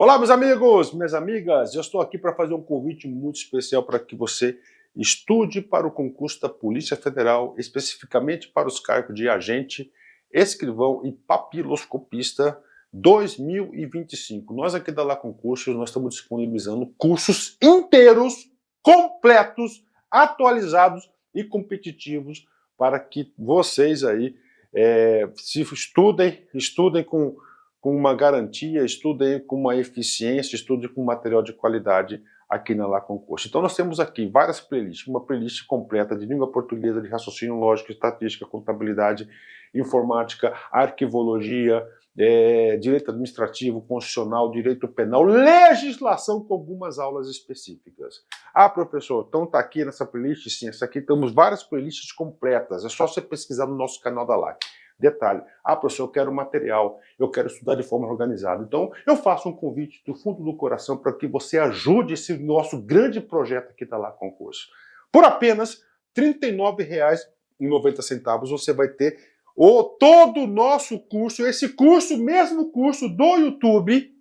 Olá, meus amigos, minhas amigas. Eu estou aqui para fazer um convite muito especial para que você estude para o concurso da Polícia Federal, especificamente para os cargos de agente, escrivão e papiloscopista 2025. Nós aqui da La Concursos, nós estamos disponibilizando cursos inteiros, completos, atualizados e competitivos para que vocês aí se estudem com uma garantia, estudem com uma eficiência, estudem com material de qualidade aqui na La Concurso. Então nós temos aqui várias playlists, uma playlist completa de língua portuguesa, de raciocínio lógico, estatística, contabilidade, informática, arquivologia, direito administrativo, constitucional, direito penal, legislação com algumas aulas específicas. Ah, professor, então está aqui nessa playlist? Sim, essa aqui temos várias playlists completas, é só você pesquisar no nosso canal da LAC. Detalhe, professor, eu quero material, eu quero estudar de forma organizada. Então, eu faço um convite do fundo do coração para que você ajude esse nosso grande projeto aqui da La Concurso. Por apenas R$ 39,90 você vai ter todo o nosso curso, esse mesmo curso do YouTube,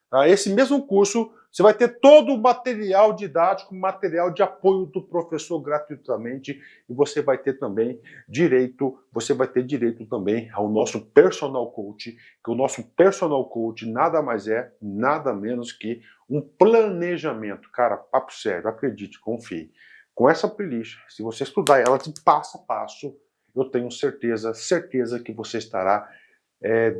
tá? Esse mesmo curso, você vai ter todo o material didático, material de apoio do professor gratuitamente, e você vai ter direito também ao nosso personal coach, que o nosso personal coach nada mais é, nada menos que um planejamento. Cara, papo sério, acredite, confie. Com essa playlist, se você estudar ela de passo a passo, eu tenho certeza que você estará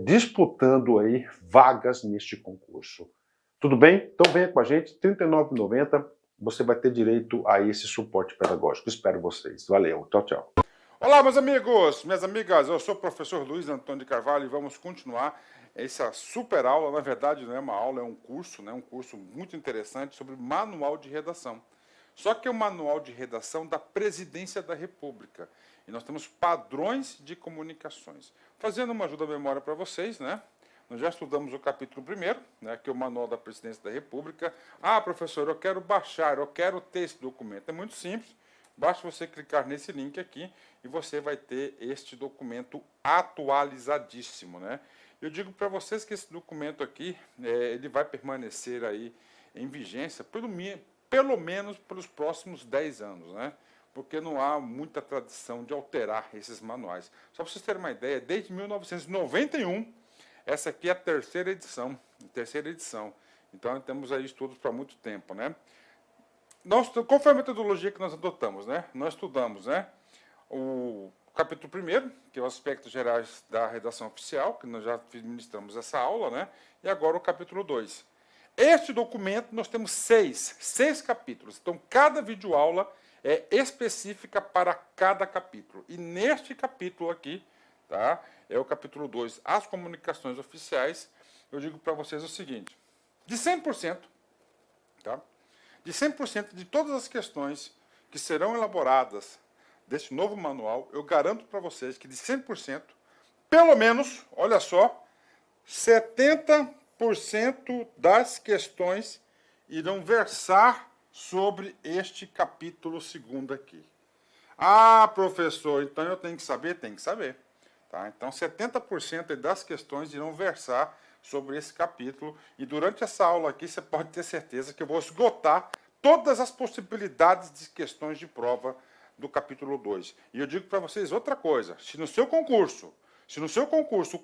disputando aí vagas neste concurso. Tudo bem? Então venha com a gente, R$ 39,90, você vai ter direito a esse suporte pedagógico. Espero vocês. Valeu, tchau, tchau. Olá, meus amigos, minhas amigas, eu sou o professor Luiz Antônio de Carvalho e vamos continuar essa super aula. Na verdade, não é uma aula, é um curso, né? Um curso muito interessante sobre manual de redação. Só que é um manual de redação da Presidência da República. E nós temos padrões de comunicações. Fazendo uma ajuda à memória para vocês, né? Nós já estudamos o capítulo 1º, né, que é o Manual da Presidência da República. Ah, professor, eu quero baixar, eu quero ter esse documento. É muito simples, basta você clicar nesse link aqui e você vai ter este documento atualizadíssimo, né? Eu digo para vocês que esse documento aqui, ele vai permanecer aí em vigência pelo menos pelos próximos 10 anos, né? Porque não há muita tradição de alterar esses manuais. Só para vocês terem uma ideia, desde 1991, essa aqui é a terceira edição. Então, temos aí estudos para muito tempo, né? Qual foi a metodologia que nós adotamos, né? Nós estudamos, né, o capítulo 1º, que é os aspectos gerais da redação oficial, que nós já ministramos essa aula, né? E agora o capítulo 2. Este documento nós temos seis capítulos. Então, cada videoaula é específica para cada capítulo. E neste capítulo aqui, tá, é o capítulo 2, as comunicações oficiais, eu digo para vocês o seguinte: de 100%, tá? De 100% de todas as questões que serão elaboradas deste novo manual, eu garanto para vocês que de 100%, pelo menos, olha só, 70% das questões irão versar sobre este capítulo 2º aqui. Ah, professor, então eu tenho que saber? Tem que saber. Tá? Então, 70% das questões irão versar sobre esse capítulo, e durante essa aula aqui você pode ter certeza que eu vou esgotar todas as possibilidades de questões de prova do capítulo 2. E eu digo para vocês outra coisa: se no seu concurso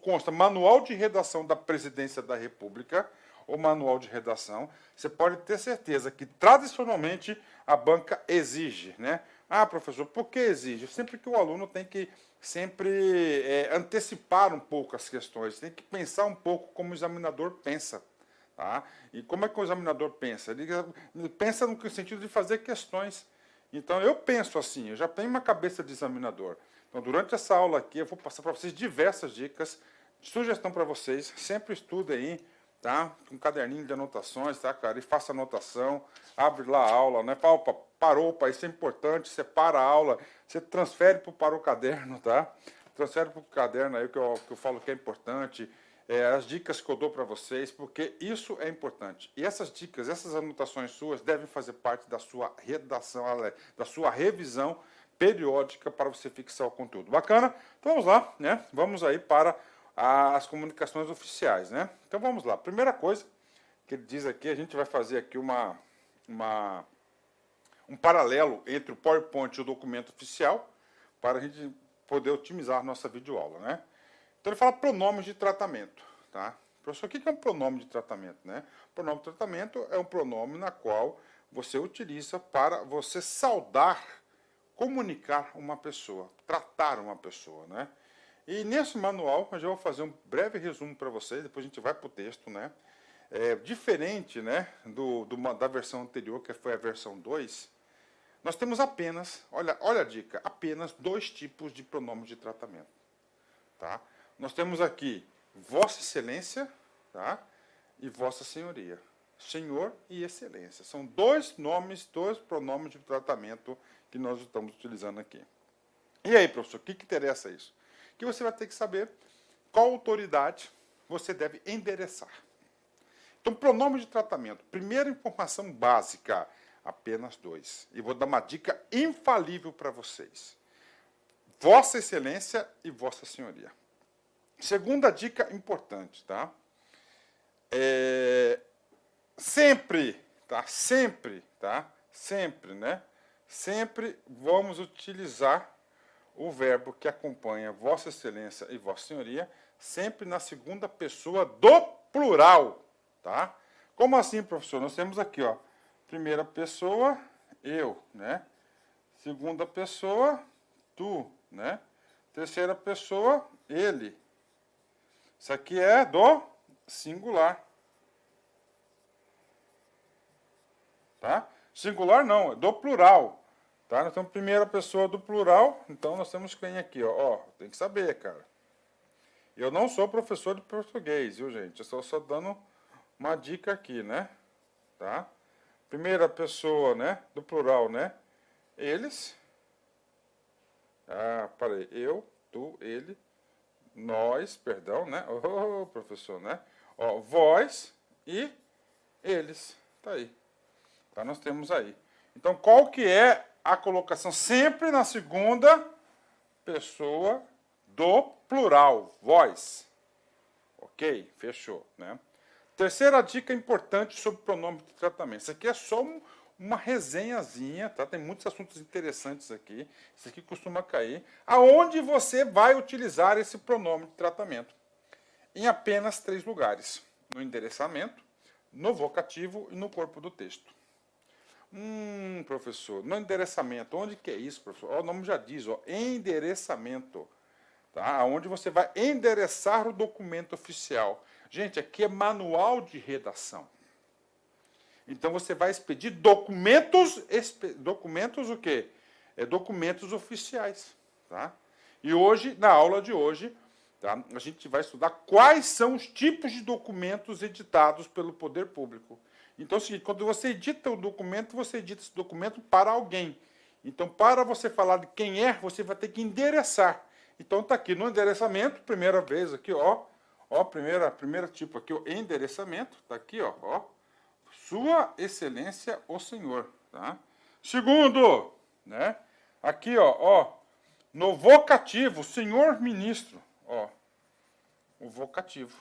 consta manual de redação da Presidência da República ou manual de redação, você pode ter certeza que tradicionalmente a banca exige, né? Ah, professor, por que exige? Sempre que o aluno tem que antecipar um pouco as questões, tem que pensar um pouco como o examinador pensa. Tá? E como é que o examinador pensa? Ele pensa no sentido de fazer questões. Então, eu penso assim, eu já tenho uma cabeça de examinador. Então, durante essa aula aqui, eu vou passar para vocês diversas dicas, sugestão para vocês, sempre estude aí, tá? Com um caderninho de anotações, tá, cara? E faça anotação, abre lá a aula, né? Parou, isso é importante, separa a aula, você transfere para o caderno, tá? Transfere para o caderno aí que eu falo que é importante, as dicas que eu dou para vocês, porque isso é importante. E essas dicas, essas anotações suas devem fazer parte da sua redação, da sua revisão periódica para você fixar o conteúdo. Bacana? Então vamos lá, né? Vamos aí para as comunicações oficiais, né? Então vamos lá. Primeira coisa, que ele diz aqui, a gente vai fazer aqui um paralelo entre o PowerPoint e o documento oficial, para a gente poder otimizar nossa videoaula, né? Então ele fala pronomes de tratamento, tá? Professor, o que é um pronome de tratamento, né? Pronome de tratamento é um pronome na qual você utiliza para você saudar, comunicar uma pessoa, tratar uma pessoa, né? E nesse manual, eu já vou fazer um breve resumo para vocês, depois a gente vai para o texto, né? Diferente, né, da versão anterior, que foi a versão 2, nós temos apenas, olha a dica, apenas 2 tipos de pronomes de tratamento. Tá? Nós temos aqui Vossa Excelência, tá? E Vossa Senhoria. Senhor e Excelência. São 2 nomes, 2 pronomes de tratamento que nós estamos utilizando aqui. E aí, professor, o que interessa isso? Que você vai ter que saber qual autoridade você deve endereçar. Então, pronome de tratamento. Primeira informação básica, apenas 2. E vou dar uma dica infalível para vocês. Vossa Excelência e Vossa Senhoria. Segunda dica importante, tá? Sempre, tá? Sempre, tá? Sempre, né? Sempre vamos utilizar o verbo que acompanha Vossa Excelência e Vossa Senhoria, sempre na segunda pessoa do plural, tá? Como assim, professor? Nós temos aqui, ó, primeira pessoa, eu, né? Segunda pessoa, tu, né? Terceira pessoa, ele. Isso aqui é do singular. Tá? Singular não, é do plural. Tá? Nós temos primeira pessoa do plural, então nós temos quem aqui, ó, tem que saber, cara. Eu não sou professor de português, viu, gente? Eu estou só dando uma dica aqui, né? Tá? Primeira pessoa, né, do plural, né? Eles. Parei. Eu, tu, ele, nós, perdão, né? Oh, professor, né? Ó, vós e eles. Tá aí. Tá, nós temos aí. Então, qual que é a colocação? Sempre na segunda pessoa do plural, vós. Ok? Fechou, né? Terceira dica importante sobre pronome de tratamento. Isso aqui é só uma resenhazinha, tá? Tem muitos assuntos interessantes aqui. Isso aqui costuma cair. Aonde você vai utilizar esse pronome de tratamento? Em apenas 3 lugares. No endereçamento, no vocativo e no corpo do texto. Professor, no endereçamento, onde que é isso, professor? O nome já diz, ó, endereçamento. Tá? Onde você vai endereçar o documento oficial. Gente, aqui é manual de redação. Então você vai expedir documentos o quê? Documentos oficiais. Tá? E hoje, na aula de hoje, tá, a gente vai estudar quais são os tipos de documentos editados pelo poder público. Então é o seguinte, quando você edita o documento, você edita esse documento para alguém. Então, para você falar de quem é, você vai ter que endereçar. Então está aqui no endereçamento, primeira vez aqui, ó, primeira tipo aqui, o endereçamento, está aqui, ó, Sua Excelência o Senhor, tá? Segundo, né? Aqui, ó, no vocativo, Senhor Ministro, ó, o vocativo.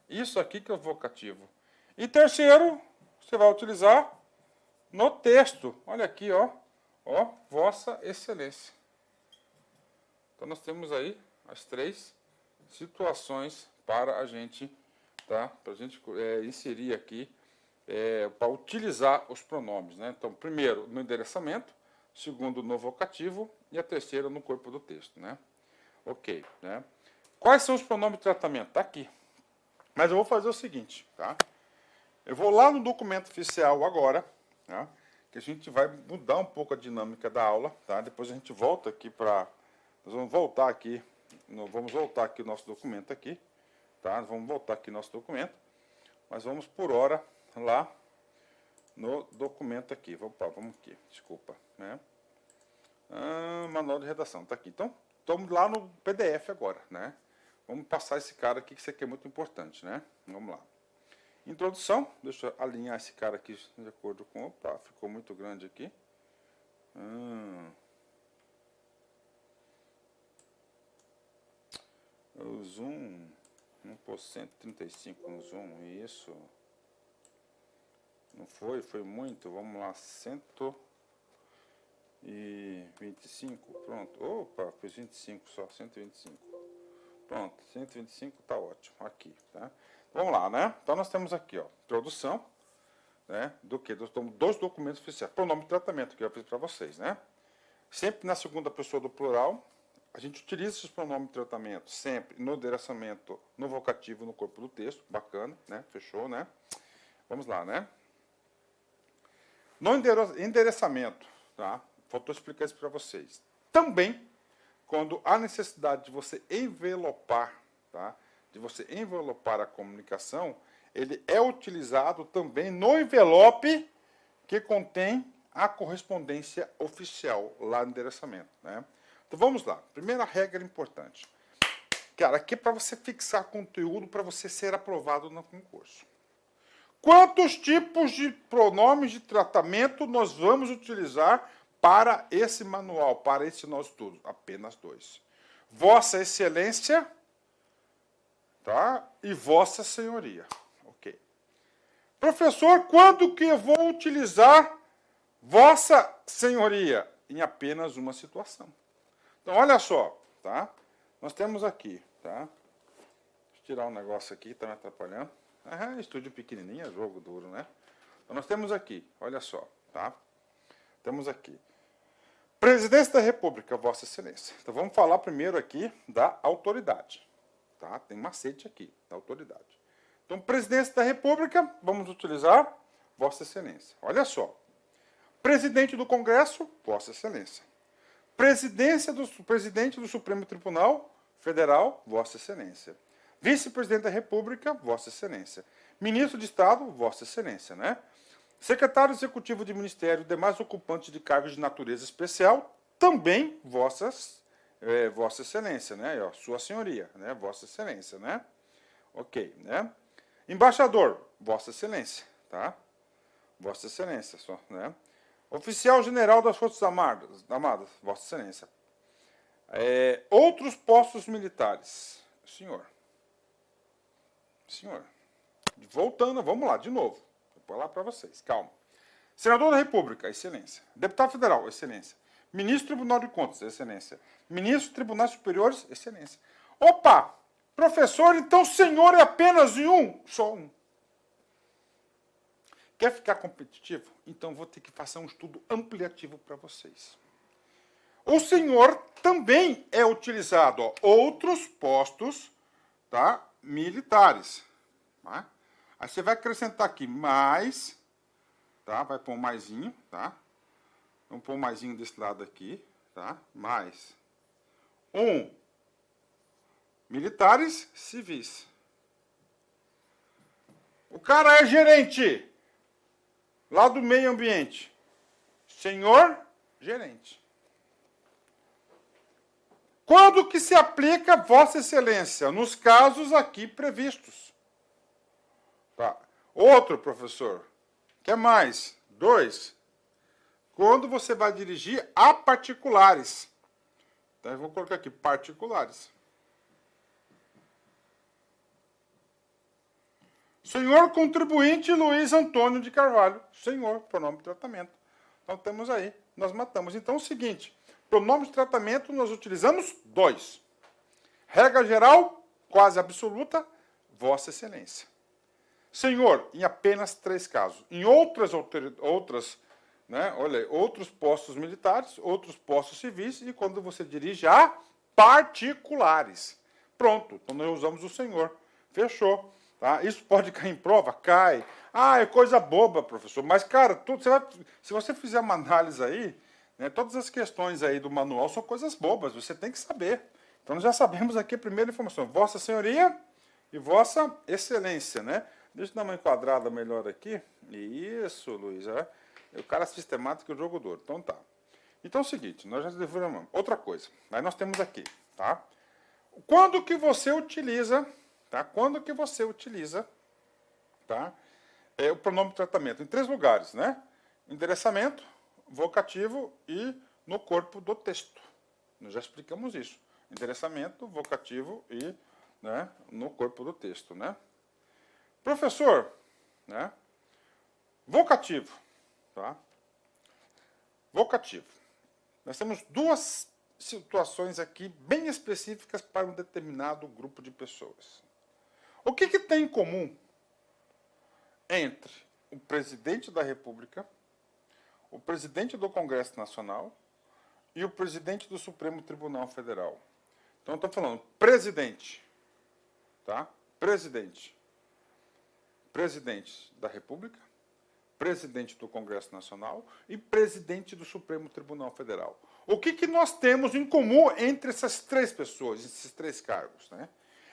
Isso aqui que é o vocativo. E terceiro, você vai utilizar no texto. Olha aqui, ó, Vossa Excelência. Então nós temos aí as 3 situações para a gente, tá? Para a gente inserir aqui, para utilizar os pronomes, né? Então, primeiro no endereçamento, segundo no vocativo e a terceira no corpo do texto, né? Ok, né? Quais são os pronomes de tratamento? Tá aqui. Mas eu vou fazer o seguinte, tá? Eu vou lá no documento oficial agora, tá? Que a gente vai mudar um pouco a dinâmica da aula, tá? Depois a gente volta aqui para... Nós vamos voltar aqui o nosso documento aqui, tá? Vamos voltar aqui nosso documento, mas vamos por hora lá no documento aqui. Vamos aqui, desculpa, né? Manual de redação, tá aqui. Então, estamos lá no PDF agora, né? Vamos passar esse cara aqui, que isso aqui é muito importante, né? Vamos lá. Introdução, deixa eu alinhar esse cara aqui de acordo com... Opa, ficou muito grande aqui. O zoom... Vamos pôr 135 no zoom, isso. Não foi? Foi muito. Vamos lá, 125, pronto. Opa, fiz 25 só, 125. Pronto, 125 tá ótimo, aqui, tá? Vamos lá, né? Então nós temos aqui, ó, introdução, né? Do que? Dois documentos oficiais. Pronome de tratamento, que eu fiz para vocês, né? Sempre na segunda pessoa do plural, a gente utiliza esses pronomes de tratamento sempre no endereçamento, no vocativo, no corpo do texto. Bacana, né? Fechou, né? Vamos lá, né? No endereçamento, tá? Faltou explicar isso para vocês. Também, quando há necessidade de você envelopar, tá? De você envelopar a comunicação, ele é utilizado também no envelope que contém a correspondência oficial lá no endereçamento, né? Então vamos lá. Primeira regra importante. Cara, aqui é para você fixar conteúdo para você ser aprovado no concurso. Quantos tipos de pronomes de tratamento nós vamos utilizar para esse manual, para esse nosso estudo? Apenas 2. Vossa Excelência, tá? E Vossa Senhoria. Ok. Professor, quando que eu vou utilizar Vossa Senhoria? Em apenas uma situação. Então, olha só, tá? Nós temos aqui, tá? Deixa eu tirar um negócio aqui, está me atrapalhando. Estúdio pequenininho, é jogo duro, né? Então, nós temos aqui, olha só, tá? Temos aqui. Presidência da República, Vossa Excelência. Então, vamos falar primeiro aqui da autoridade, tá? Tem macete aqui, da autoridade. Então, Presidência da República, vamos utilizar Vossa Excelência. Olha só. Presidente do Congresso, Vossa Excelência. Presidente do Supremo Tribunal Federal, Vossa Excelência. Vice-presidente da República, Vossa Excelência. Ministro de Estado, Vossa Excelência, né? Secretário Executivo de Ministério, demais ocupantes de cargos de natureza especial, também Vossa Excelência, né? Ó, Sua Senhoria, né? Vossa Excelência, né? Ok, né? Embaixador, Vossa Excelência, tá? Vossa Excelência, só, né? Oficial General das Forças Armadas, Vossa Excelência. Outros postos militares. Senhor. Voltando, vamos lá, de novo. Vou pôr lá para vocês, calma. Senador da República, Excelência. Deputado Federal, Excelência. Ministro do Tribunal de Contas, Excelência. Ministro dos Tribunais Superiores, Excelência. Opa! Professor, então senhor é apenas um? Só um. Quer ficar competitivo? Então vou ter que fazer um estudo ampliativo para vocês. O senhor também é utilizado, ó, outros postos, tá, militares. Tá? Aí você vai acrescentar aqui mais, tá? Vai pôr um maisinho, tá? Vamos pôr um maisinho desse lado aqui, tá? Mais um. Militares civis. O cara é gerente lá do meio ambiente. Senhor gerente. Quando que se aplica Vossa Excelência? Nos casos aqui previstos. Tá. Outro, professor. Quer mais? 2. Quando você vai dirigir a particulares. Então, eu vou colocar aqui, particulares. Senhor contribuinte Luiz Antônio de Carvalho. Senhor, pronome de tratamento. Então, temos aí, nós matamos. Então, é o seguinte, pronome de tratamento nós utilizamos 2. Regra geral, quase absoluta, Vossa Excelência. Senhor, em apenas 3 casos. Em outros postos militares, outros postos civis e quando você dirige a particulares. Pronto, então nós usamos o senhor. Fechou. Tá? Isso pode cair em prova? Cai. É coisa boba, professor. Mas, cara, se você fizer uma análise aí, né, todas as questões aí do manual são coisas bobas, você tem que saber. Então, nós já sabemos aqui a primeira informação. Vossa Senhoria e Vossa Excelência, né? Deixa eu dar uma enquadrada melhor aqui. Isso, Luiz. O cara sistemático e o jogo duro. Então, tá. Então, é o seguinte, nós já definimos. Outra coisa. Aí nós temos aqui, tá? Quando que você utiliza... Tá? Quando que você utiliza, tá, o pronome de tratamento? Em 3 lugares, né? Endereçamento, vocativo e no corpo do texto. Nós já explicamos isso. Endereçamento, vocativo e né, no corpo do texto, né? Professor, né? Vocativo, tá? Vocativo. Nós temos duas situações aqui bem específicas para um determinado grupo de pessoas. O que tem em comum entre o presidente da República, o presidente do Congresso Nacional e o presidente do Supremo Tribunal Federal? Então, eu estou falando presidente, tá? Presidente. Presidente da República, presidente do Congresso Nacional e presidente do Supremo Tribunal Federal. O que nós temos em comum entre essas três pessoas, esses três cargos, né?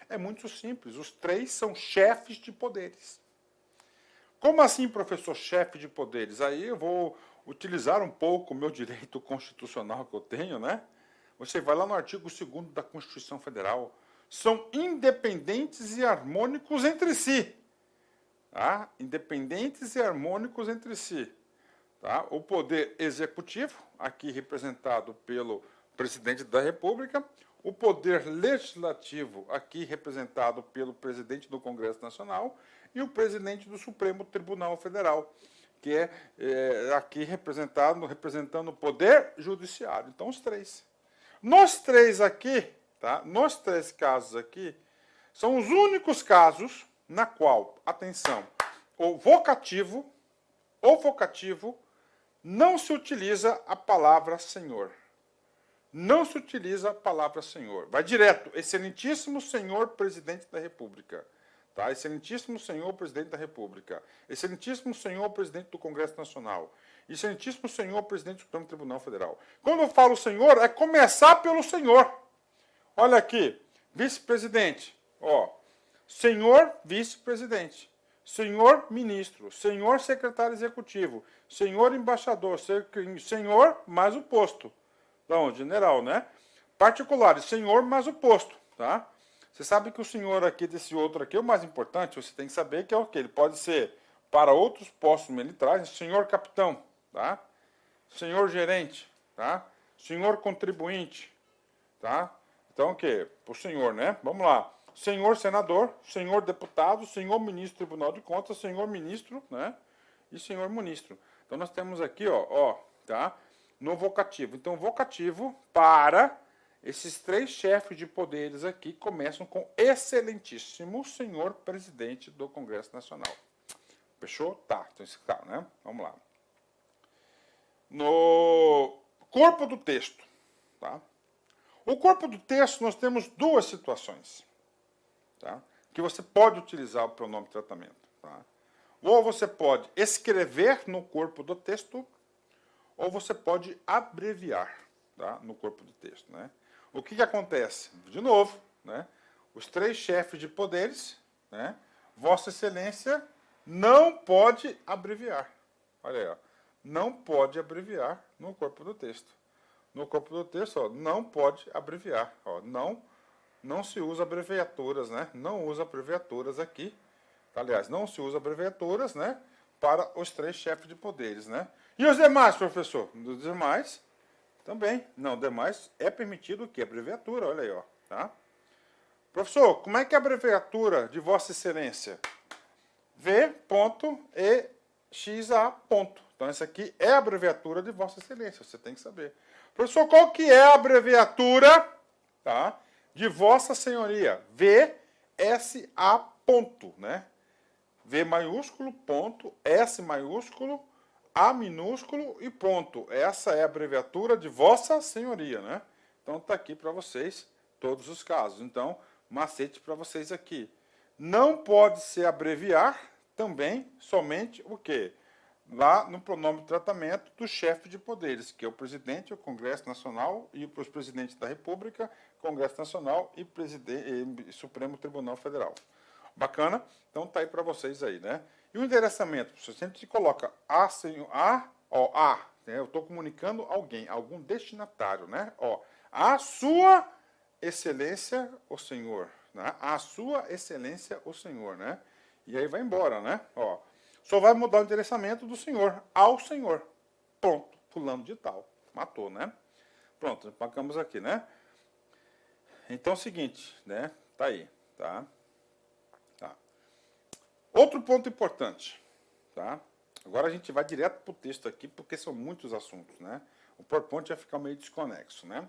É muito simples, os três são chefes de poderes. Como assim, professor, chefe de poderes? Aí eu vou utilizar um pouco o meu direito constitucional que eu tenho, né? Você vai lá no artigo 2º da Constituição Federal. São independentes e harmônicos entre si. Tá? Independentes e harmônicos entre si. Tá? O poder executivo, aqui representado pelo presidente da República, o poder legislativo, aqui representado pelo presidente do Congresso Nacional, e o presidente do Supremo Tribunal Federal, que é aqui representando o poder judiciário. Então, os três. Nos três aqui, tá? Nos três casos aqui, são os únicos casos na qual, atenção, o vocativo não se utiliza a palavra Senhor. Não se utiliza a palavra Senhor. Vai direto, excelentíssimo Senhor Presidente da República. Tá? Excelentíssimo Senhor Presidente da República. Excelentíssimo Senhor Presidente do Congresso Nacional. Excelentíssimo Senhor Presidente do Supremo Tribunal Federal. Quando eu falo Senhor, é começar pelo Senhor. Olha aqui, vice-presidente, ó. Senhor vice-presidente, senhor ministro, senhor secretário executivo, senhor embaixador, senhor mais o posto. Então, general, né? Particulares, senhor mais o posto, tá? Você sabe que o senhor aqui desse outro aqui, o mais importante, você tem que saber que é o quê? Ele pode ser para outros postos militares, senhor capitão, tá? Senhor gerente, tá? Senhor contribuinte, tá? Então, o quê? O senhor, né? Vamos lá. Senhor senador, senhor deputado, senhor ministro do Tribunal de Contas, senhor ministro, né? E senhor ministro. Então, nós temos aqui, ó, tá? No vocativo. Então, vocativo para esses três chefes de poderes aqui começam com excelentíssimo senhor presidente do Congresso Nacional. Fechou? Tá. Então, esse tá, né? Vamos lá. No corpo do texto, tá? O corpo do texto, nós temos duas situações. Tá? Que você pode utilizar o pronome de tratamento. Tá? Ou você pode escrever no corpo do texto, ou você pode abreviar, tá? No corpo do texto. Né? O que acontece? De novo, né? Os três chefes de poderes, né? Vossa Excelência não pode abreviar. Olha aí, ó. Não pode abreviar no corpo do texto. No corpo do texto, ó, não pode abreviar. Ó, não se usa abreviaturas, né? Não usa abreviaturas aqui. Aliás, não se usa abreviaturas, né? Para os três chefes de poderes, né? E os demais, professor? Os demais também. Não, demais é permitido o quê? Abreviatura, olha aí, ó. Tá? Professor, como é que é a abreviatura de Vossa Excelência? V.EXA. Então, essa aqui é a abreviatura de Vossa Excelência, você tem que saber. Professor, qual que é a abreviatura, tá? De Vossa Senhoria, VSA ponto, né? V maiúsculo, ponto, S maiúsculo, A minúsculo e ponto. Essa é a abreviatura de Vossa Senhoria, né? Então tá aqui para vocês todos os casos. Então, macete para vocês aqui. Não pode se abreviar também somente o quê? Lá no pronome de tratamento do chefe de poderes, que é o presidente, o Congresso Nacional e os presidentes da República, Congresso Nacional e Supremo Tribunal Federal. Bacana? Então tá aí para vocês aí, né? E o endereçamento, você sempre coloca né? Eu estou comunicando algum destinatário, né? Ó, a sua excelência, o senhor, né? A sua excelência, o senhor, né? E aí vai embora, né? Ó, só vai mudar o endereçamento do senhor ao senhor. Pronto, fulano de tal. Matou, né? Pronto, empacamos aqui, né? Então é o seguinte, né? Tá aí. tá? Tá. Outro ponto importante, tá? Agora a gente vai direto para o texto aqui, porque são muitos assuntos, né? O PowerPoint vai ficar meio desconexo, né?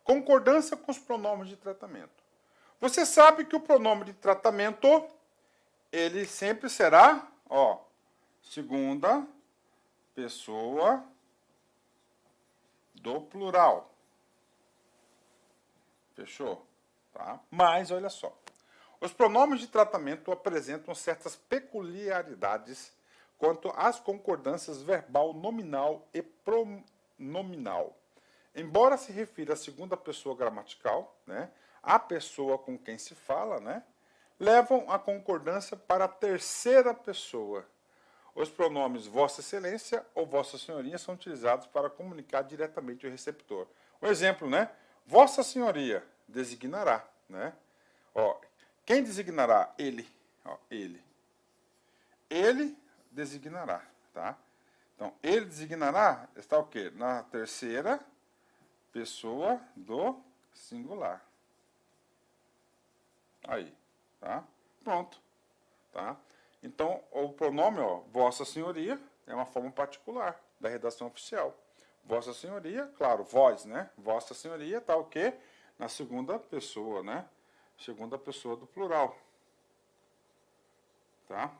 Concordância com os pronomes de tratamento. Você sabe que o pronome de tratamento, ele sempre será, ó, segunda pessoa do plural. Fechou? Tá? Mas, olha só. Os pronomes de tratamento apresentam certas peculiaridades quanto às concordâncias verbal, nominal e pronominal. Embora se refira à segunda pessoa gramatical, né, a pessoa com quem se fala, né, levam a concordância para a terceira pessoa. Os pronomes Vossa Excelência ou Vossa Senhoria são utilizados para comunicar diretamente ao receptor. Um exemplo, né? Vossa Senhoria designará, né? Ó, quem designará? Ele. Ó, ele. Ele designará, tá? Então, ele designará está o quê? Na terceira pessoa do singular. Aí, tá? Pronto, tá? Então, o pronome, ó, Vossa Senhoria, é uma forma particular da redação oficial. Vossa Senhoria, claro, vós, né? Vossa Senhoria tá o quê? Na segunda pessoa, né? Segunda pessoa do plural. Tá?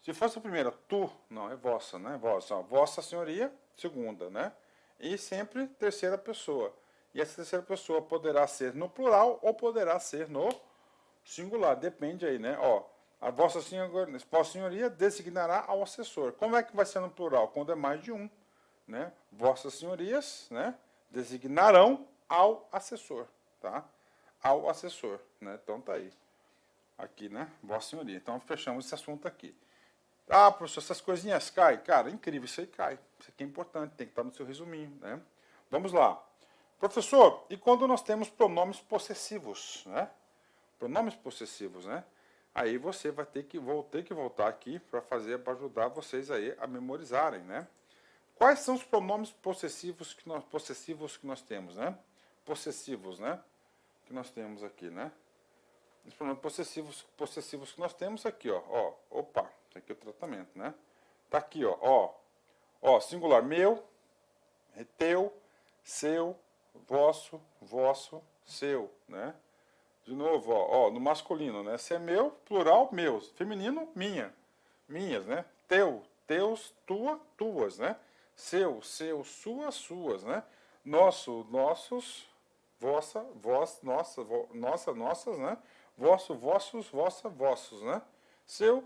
Se fosse a primeira, tu, não, é vossa, né? Vossa, ó, Vossa Senhoria, segunda, né? E sempre terceira pessoa. E essa terceira pessoa poderá ser no plural ou poderá ser no singular, depende aí, né? Ó, a Vossa Senhoria designará ao assessor. Como é que vai ser no plural? Quando é mais de um, né? Vossas Senhorias, né? Designarão ao assessor, tá? Ao assessor, né? Então tá aí. Aqui, né? Vossa Senhoria. Então fechamos esse assunto aqui. Ah, professor, essas coisinhas caem? Cara, incrível, isso aí cai. Isso aqui é importante, tem que estar no seu resuminho, né? Vamos lá. Professor, e quando nós temos pronomes possessivos, né? Pronomes possessivos, né? Aí você vai ter que voltar aqui para ajudar vocês aí a memorizarem, né? Quais são os pronomes possessivos que nós temos, né? Possessivos, né? Que nós temos aqui, né? Os pronomes possessivos que nós temos aqui, ó. Opa, isso aqui é o tratamento, né? Tá aqui, ó, singular, meu, teu, seu, vosso, seu, né? De novo, ó, no masculino, né? Se é meu, plural, meus. Feminino, minha. Minhas, né? Teu, teus, tua, tuas, né? Seu, suas, suas, né? Nosso, nossos, vossa, vós, nossa, nossas, né? Vosso, vossos, vossa, vossos, né? Seu,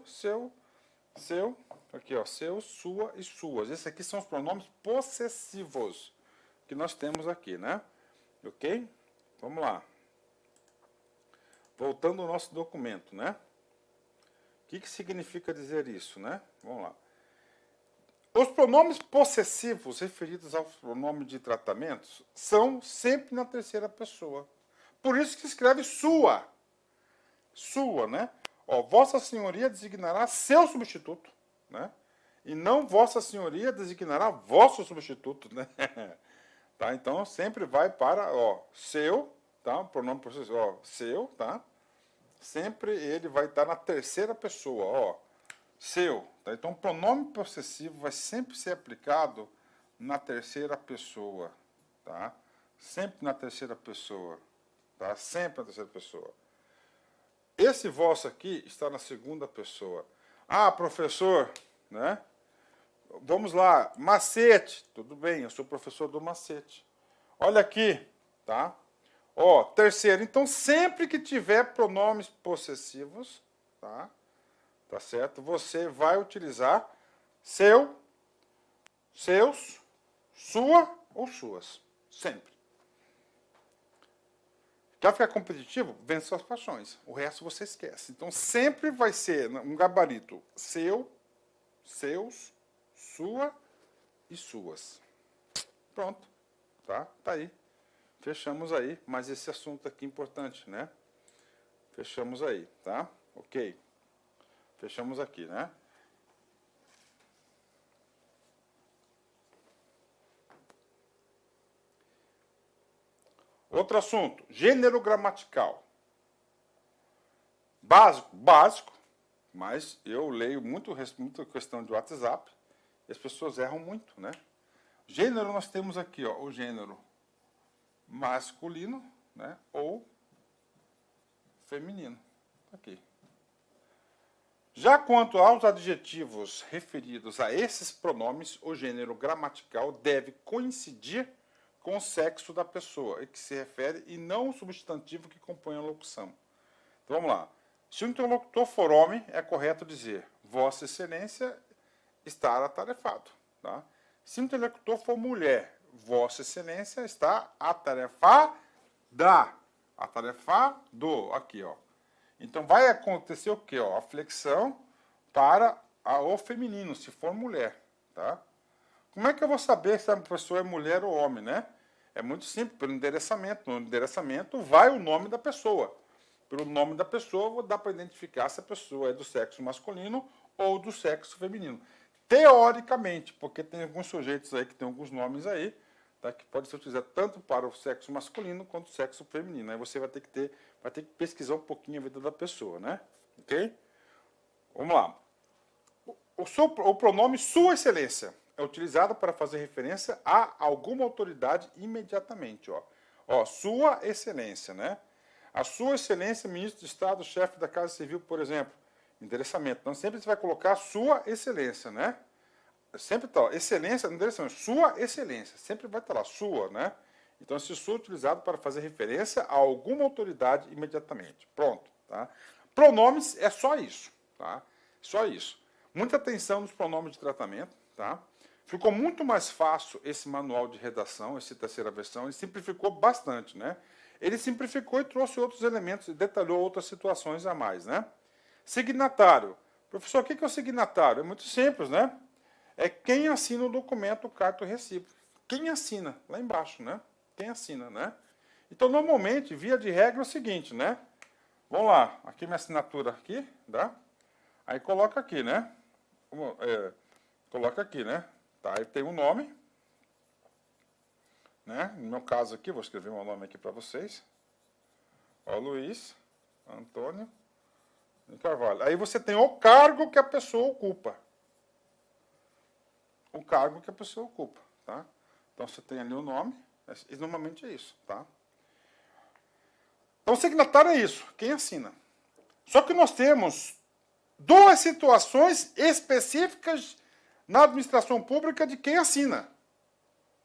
aqui, ó, seu, sua e suas. Esses aqui são os pronomes possessivos que nós temos aqui, né? Ok? Vamos lá. Voltando ao nosso documento, né? O que significa dizer isso, né? Vamos lá. Os pronomes possessivos referidos aos pronomes de tratamentos são sempre na terceira pessoa. Por isso que se escreve sua. Sua, né? Ó, Vossa Senhoria designará seu substituto, né? E não Vossa Senhoria designará vosso substituto, né? Tá? Então sempre vai para, ó, seu, tá? O pronome possessivo, ó, seu, tá? Sempre ele vai estar na terceira pessoa, ó, seu. Tá? Então o pronome possessivo vai sempre ser aplicado na terceira pessoa, tá? Sempre na terceira pessoa, tá? Sempre na terceira pessoa. Esse vosso aqui está na segunda pessoa. Ah, professor, né? Vamos lá, macete. Tudo bem, eu sou professor do macete. Olha aqui, tá? Ó, terceiro. Então, sempre que tiver pronomes possessivos, tá? Tá certo? Você vai utilizar seu, seus, sua ou suas. Sempre. Quer ficar competitivo? Vence suas paixões. O resto você esquece. Então, sempre vai ser um gabarito seu, seus, sua e suas. Pronto. Tá? Tá aí. Fechamos aí. Mas esse assunto aqui é importante, né? Fechamos aí, tá? Ok. Fechamos aqui, né? Outro assunto, gênero gramatical. Básico, básico, mas eu leio muita questão de WhatsApp e as pessoas erram muito, né? Gênero, nós temos aqui, ó, o gênero masculino, né, ou feminino. Aqui. Já quanto aos adjetivos referidos a esses pronomes, o gênero gramatical deve coincidir com o sexo da pessoa e que se refere e não o substantivo que compõe a locução. Então vamos lá. Se o interlocutor for homem, é correto dizer Vossa Excelência está atarefado. Tá? Se o interlocutor for mulher, Vossa Excelência está atarefada. Atarefado. Aqui, ó. Então vai acontecer o quê? Ó? A flexão para o feminino, se for mulher. Tá? Como é que eu vou saber se a pessoa é mulher ou homem, né? É muito simples, pelo endereçamento. No endereçamento vai o nome da pessoa. Pelo nome da pessoa, dá para identificar se a pessoa é do sexo masculino ou do sexo feminino. Teoricamente, porque tem alguns sujeitos aí que tem alguns nomes aí, tá, que pode ser utilizado tanto para o sexo masculino quanto o sexo feminino. Aí você vai ter que pesquisar um pouquinho a vida da pessoa, né? Ok? Vamos lá. O pronome Sua Excelência é utilizado para fazer referência a alguma autoridade imediatamente. Ó, Sua Excelência, né? A Sua Excelência, Ministro de Estado, chefe da Casa Civil, por exemplo. Endereçamento. Então, sempre você vai colocar Sua Excelência, né? Sempre está, excelência, endereçamento. Sua Excelência. Sempre vai estar lá, sua, né? Então, esse sua é utilizado para fazer referência a alguma autoridade imediatamente. Pronto, tá? Pronomes é só isso, tá? Só isso. Muita atenção nos pronomes de tratamento, tá? Ficou muito mais fácil esse manual de redação, essa terceira versão, ele simplificou bastante, né? Ele simplificou e trouxe outros elementos, detalhou outras situações a mais, né? Signatário. Professor, o que é o signatário? É muito simples, né? É quem assina o documento, carta ou recibo. Quem assina, lá embaixo, né? Quem assina, né? Então, normalmente, via de regra, é o seguinte, né? Vamos lá, aqui minha assinatura aqui, tá? Aí coloca aqui, né? Coloca aqui, né? Tá, aí tem o nome, né? No meu caso aqui, vou escrever meu nome aqui para vocês. Ó, Luiz Antônio de Carvalho. Aí você tem o cargo que a pessoa ocupa. O cargo que a pessoa ocupa, tá? Então você tem ali o nome, e normalmente é isso, tá? Então o signatário é isso, quem assina. Só que nós temos duas situações específicas na administração pública de quem assina,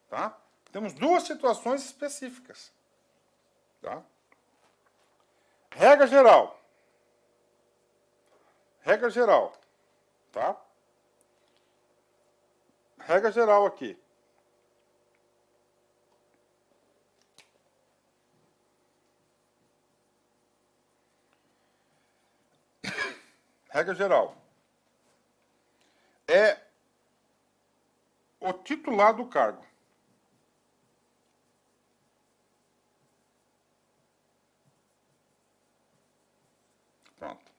tá? Temos duas situações específicas, tá? Regra geral. Regra geral, tá? Regra geral aqui. Regra geral. É o titular do cargo. Pronto.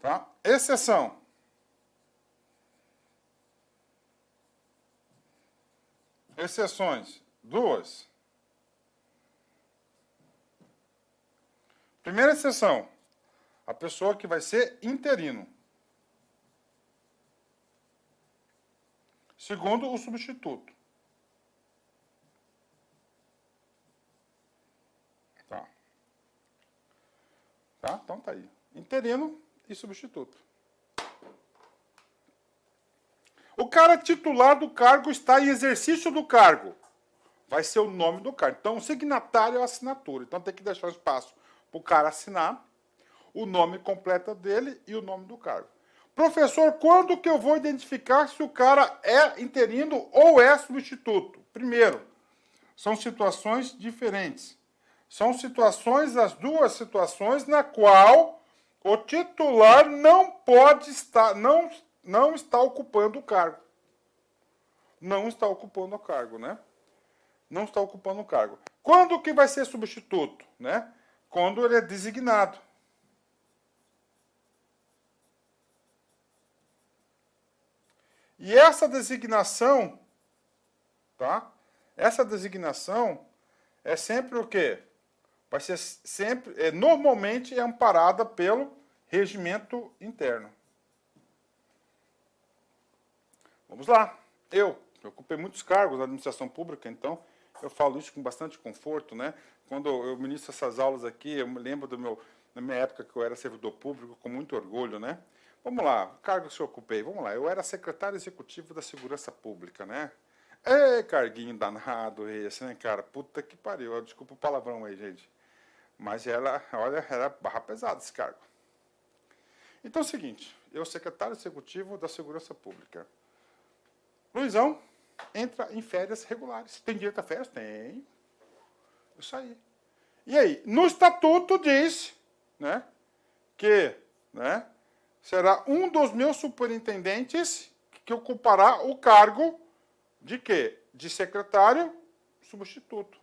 Tá? Exceção. Exceções. Duas. Primeira exceção. A pessoa que vai ser interino. Segundo, o substituto. Tá. Tá? Então tá aí. Interino e substituto. O cara titular do cargo está em exercício do cargo. Vai ser o nome do cargo. Então, o signatário é a assinatura. Então, tem que deixar um espaço para o cara assinar, o nome completo dele e o nome do cargo. Professor, quando que eu vou identificar se o cara é interino ou é substituto? Primeiro, são situações diferentes. São situações, as duas situações, na qual o titular não pode estar, não está ocupando o cargo. Não está ocupando o cargo, né? Não está ocupando o cargo. Quando que vai ser substituto, né? Quando ele é designado. E essa designação, tá? Essa designação é sempre o quê? vai ser sempre, normalmente é amparada pelo regimento interno. Vamos lá. Eu ocupei muitos cargos na administração pública, então eu falo isso com bastante conforto, né? Quando eu ministro essas aulas aqui, eu me lembro da minha época que eu era servidor público, com muito orgulho, né? Vamos lá, o cargo que eu ocupei, vamos lá. Eu era secretário executivo da Segurança Pública, né? Carguinho danado esse, né, cara? Puta que pariu. Desculpa o palavrão aí, gente. Mas olha, era barra pesada esse cargo. Então é o seguinte, eu secretário executivo da Segurança Pública. Luizão entra em férias regulares. Tem direito a férias? Tem. Isso aí. E aí, no estatuto diz, né, que, né, será um dos meus superintendentes que ocupará o cargo de quê? De secretário substituto.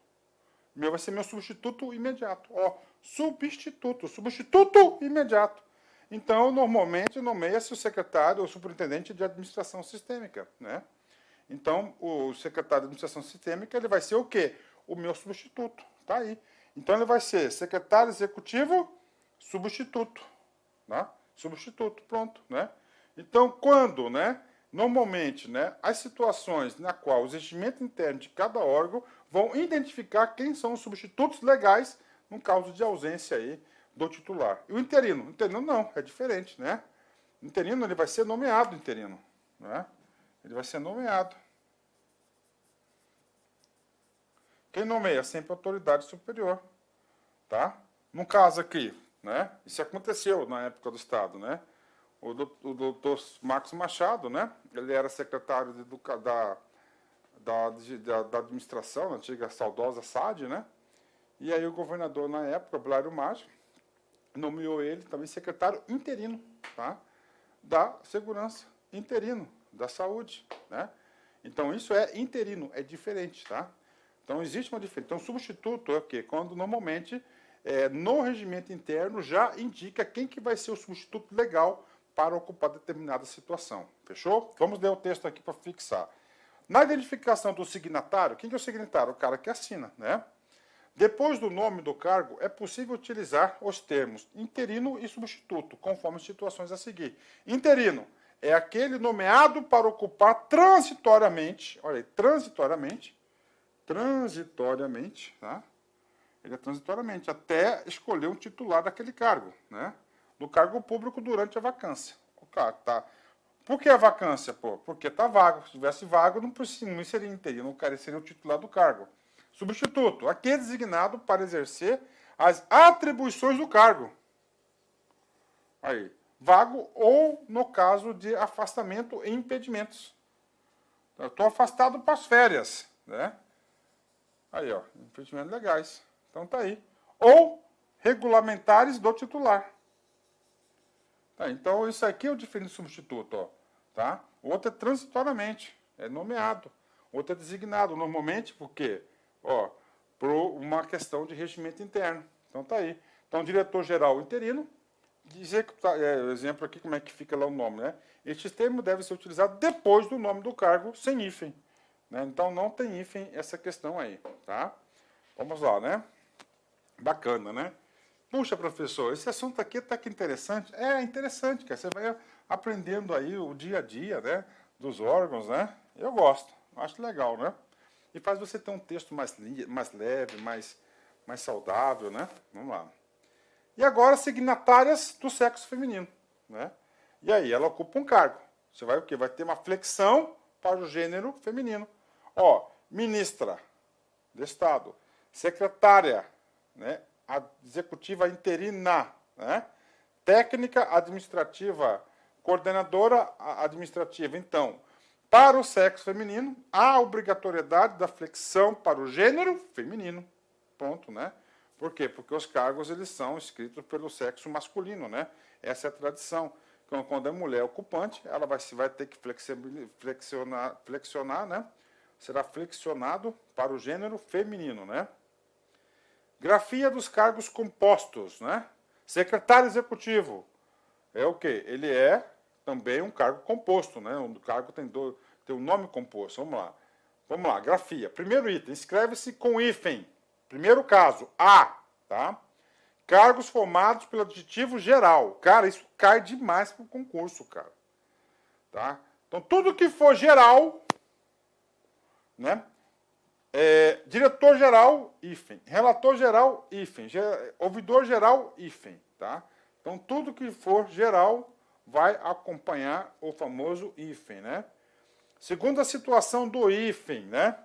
Meu vai ser meu substituto imediato. Ó, substituto imediato. Então, normalmente, nomeia-se o secretário ou superintendente de administração sistêmica, né? Então, o secretário de administração sistêmica, ele vai ser o quê? O meu substituto, tá aí. Então, ele vai ser secretário executivo substituto, né? Substituto, pronto, né? Então, quando, né, normalmente, né, as situações na qual os regimentos internos de cada órgão vão identificar quem são os substitutos legais no caso de ausência aí do titular. E o interino? O interino não, é diferente, né? O interino, ele vai ser nomeado interino, né? Ele vai ser nomeado. Quem nomeia? Sempre a autoridade superior, tá? No caso aqui, né? Isso aconteceu na época do Estado, né? O doutor Marcos Machado, né? Ele era secretário da administração, na antiga saudosa SAD, né? E aí o governador na época, Blário Maggi, nomeou ele também secretário interino, tá? Da segurança, interino, da saúde, né? Então isso é interino, é diferente, tá? Então existe uma diferença. Então substituto é o quê? Quando normalmente no regimento interno já indica quem que vai ser o substituto legal para ocupar determinada situação. Fechou? Vamos ler o texto aqui para fixar. Na identificação do signatário, quem que é o signatário? O cara que assina, né? Depois do nome do cargo, é possível utilizar os termos interino e substituto, conforme as situações a seguir. Interino é aquele nomeado para ocupar transitoriamente, olha aí, transitoriamente, tá? Ele é transitoriamente, até escolher um titular daquele cargo, né? Do cargo público durante a vacância. O cara tá. Por que a vacância? Pô? Porque está vago. Se tivesse vago, não seria interino, o cara seria o titular do cargo. Substituto, aquele designado para exercer as atribuições do cargo. Aí, vago ou no caso de afastamento e impedimentos. Eu estou afastado para as férias, né? Aí, ó, impedimentos legais. Então tá aí. Ou regulamentares do titular. Tá, então isso aqui é o diferente do substituto, ó, tá? O outro é transitoriamente, é nomeado. O outro é designado, normalmente, por quê? Ó, por uma questão de regimento interno. Então tá aí. Então, diretor-geral interino, exemplo aqui como é que fica lá o nome, né? Este termo deve ser utilizado depois do nome do cargo, sem hífen. Né? Então não tem hífen essa questão aí, tá? Vamos lá, né? Bacana, né? Puxa, professor, esse assunto aqui até que interessante. É interessante, cara. Você vai aprendendo aí o dia a dia, né? Dos órgãos, né? Eu gosto. Acho legal, né? E faz você ter um texto mais leve, mais saudável, né? Vamos lá. E agora, signatárias do sexo feminino, né? E aí, ela ocupa um cargo. Você vai o quê? Vai ter uma flexão para o gênero feminino. Ó, ministra de Estado, secretária, né? Executiva interina, né? Técnica administrativa, coordenadora administrativa. Então, para o sexo feminino, há obrigatoriedade da flexão para o gênero feminino. Ponto, né? Por quê? Porque os cargos eles são escritos pelo sexo masculino, né? Essa é a tradição. Então, quando a mulher é ocupante, ela vai ter que flexionar, né? Será flexionado para o gênero feminino, né? Grafia dos cargos compostos, né? Secretário executivo é o quê? Ele é também um cargo composto, né? O cargo tem um nome composto. Vamos lá. Vamos lá, grafia. Primeiro item, escreve-se com hífen. Primeiro caso, A, tá? Cargos formados pelo adjetivo geral. Cara, isso cai demais pro concurso, cara. Tá? Então, tudo que for geral, né? Diretor geral, hífen. Relator geral, hífen. Ouvidor geral, hífen. Tá? Então, tudo que for geral vai acompanhar o famoso hífen, né? Segunda situação do hífen, né?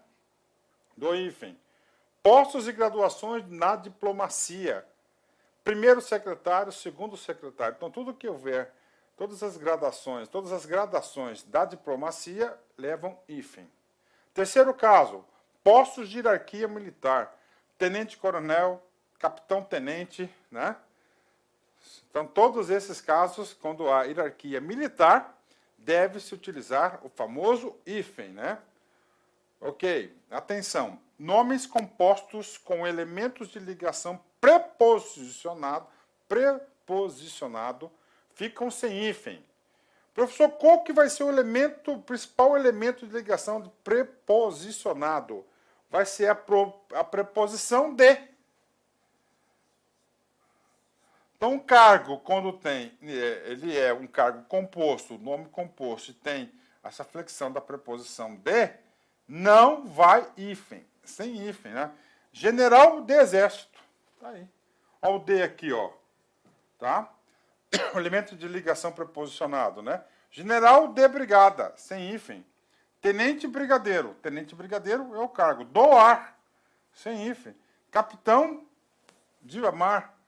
Do hífen. Postos e graduações na diplomacia. Primeiro secretário, segundo secretário. Então, tudo que houver, todas as gradações da diplomacia levam hífen. Terceiro caso, postos de hierarquia militar. Tenente-coronel, capitão-tenente, né? Então, todos esses casos, quando há hierarquia militar, deve-se utilizar o famoso hífen, né? Ok, atenção. Nomes compostos com elementos de ligação preposicionado ficam sem hífen. Professor, qual que vai ser o principal elemento de ligação de preposicionado? Vai ser a preposição de. Então, um cargo, quando ele é um cargo composto, nome composto, e tem essa flexão da preposição de, não vai hífen, sem hífen, né? General de Exército. Tá aí. Olha o D aqui, ó. Tá? O elemento de ligação preposicionado, né? General de Brigada, sem hífen. Tenente Brigadeiro. Tenente Brigadeiro é o cargo. Do ar, sem hífen. Capitão de mar.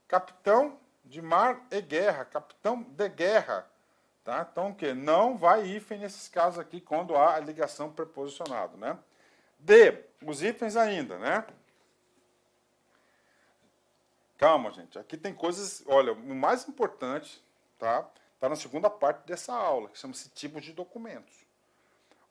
Capitão de mar e guerra. Capitão de guerra. Tá? Então, o quê? Não vai hífen nesses casos aqui, quando há a ligação preposicionado, né? D, os hífens ainda, né? Calma, gente. Aqui tem coisas... Olha, o mais importante, tá? Tá na segunda parte dessa aula, que chama-se tipos de documentos.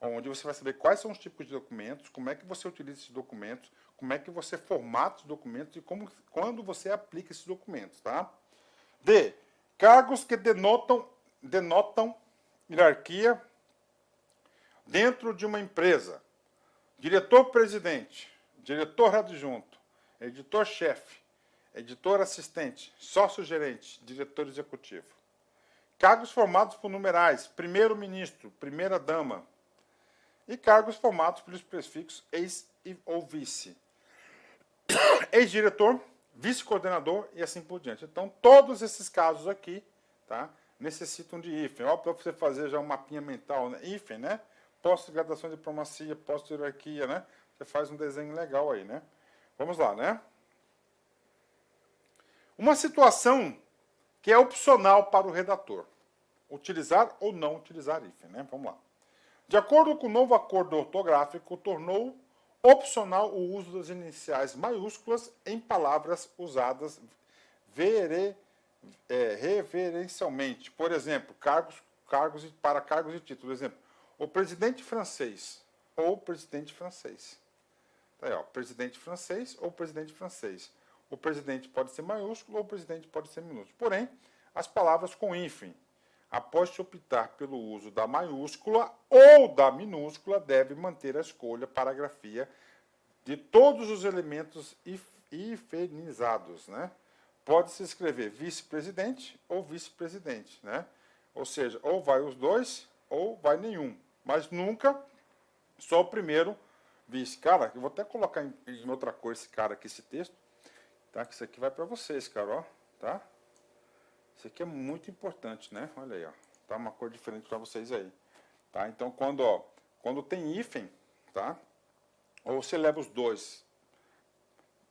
Onde você vai saber quais são os tipos de documentos, como é que você utiliza esses documentos, como é que você formata os documentos e quando você aplica esses documentos, tá? D, cargos que denotam hierarquia dentro de uma empresa. Diretor-presidente, diretor adjunto, editor-chefe, editor-assistente, sócio-gerente, diretor executivo. Cargos formados por numerais, primeiro-ministro, primeira-dama. E cargos formados pelos prefixos ex ou vice. Ex-diretor, vice-coordenador e assim por diante. Então, todos esses casos aqui, tá, necessitam de hífen. Ó, para você fazer já um mapinha mental, né? Hífen, né? Pós-graduação de diplomacia, pós-hierarquia, né? Você faz um desenho legal aí, né? Vamos lá, né? Uma situação que é opcional para o redator. Utilizar ou não utilizar hífen, né? Vamos lá. De acordo com o novo acordo ortográfico, tornou opcional o uso das iniciais maiúsculas em palavras usadas reverencialmente. Por exemplo, para cargos e títulos. Por exemplo, o presidente francês ou presidente francês. Tá aí, ó, presidente francês ou presidente francês. O presidente pode ser maiúsculo ou o presidente pode ser minúsculo. Porém, as palavras com hífen, após se optar pelo uso da maiúscula ou da minúscula, deve manter a escolha para a grafia de todos os elementos hifenizados, né? Pode-se escrever vice-presidente ou vice-presidente, né? Ou seja, ou vai os dois ou vai nenhum. Mas nunca só o primeiro vice. Cara, eu vou até colocar em outra cor esse cara aqui, esse texto, tá? Que isso aqui vai para vocês, cara, ó, tá? Isso aqui é muito importante, né? Olha aí, ó. Tá uma cor diferente para vocês aí. Tá? Então, quando tem hífen, tá? Ou você leva os dois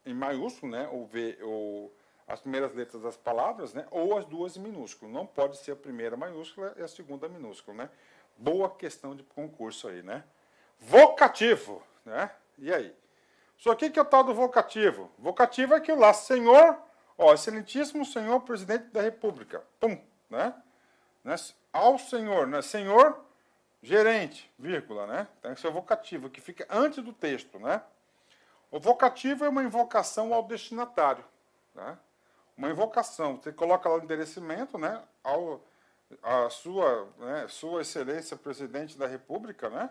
em maiúsculo, né? Ou as primeiras letras das palavras, né? Ou as duas em minúsculo. Não pode ser a primeira maiúscula e a segunda minúscula, né? Boa questão de concurso aí, né? Vocativo, né? E aí? Isso aqui que é o tal do vocativo. Vocativo é aquilo lá, senhor... Ó, excelentíssimo senhor presidente da República. Pum, né? Ao senhor, né? Senhor gerente, vírgula, né? Tem que ser o vocativo, que fica antes do texto, né? O vocativo é uma invocação ao destinatário, né? Uma invocação. Você coloca lá o endereçamento, né? A sua excelência presidente da República, né?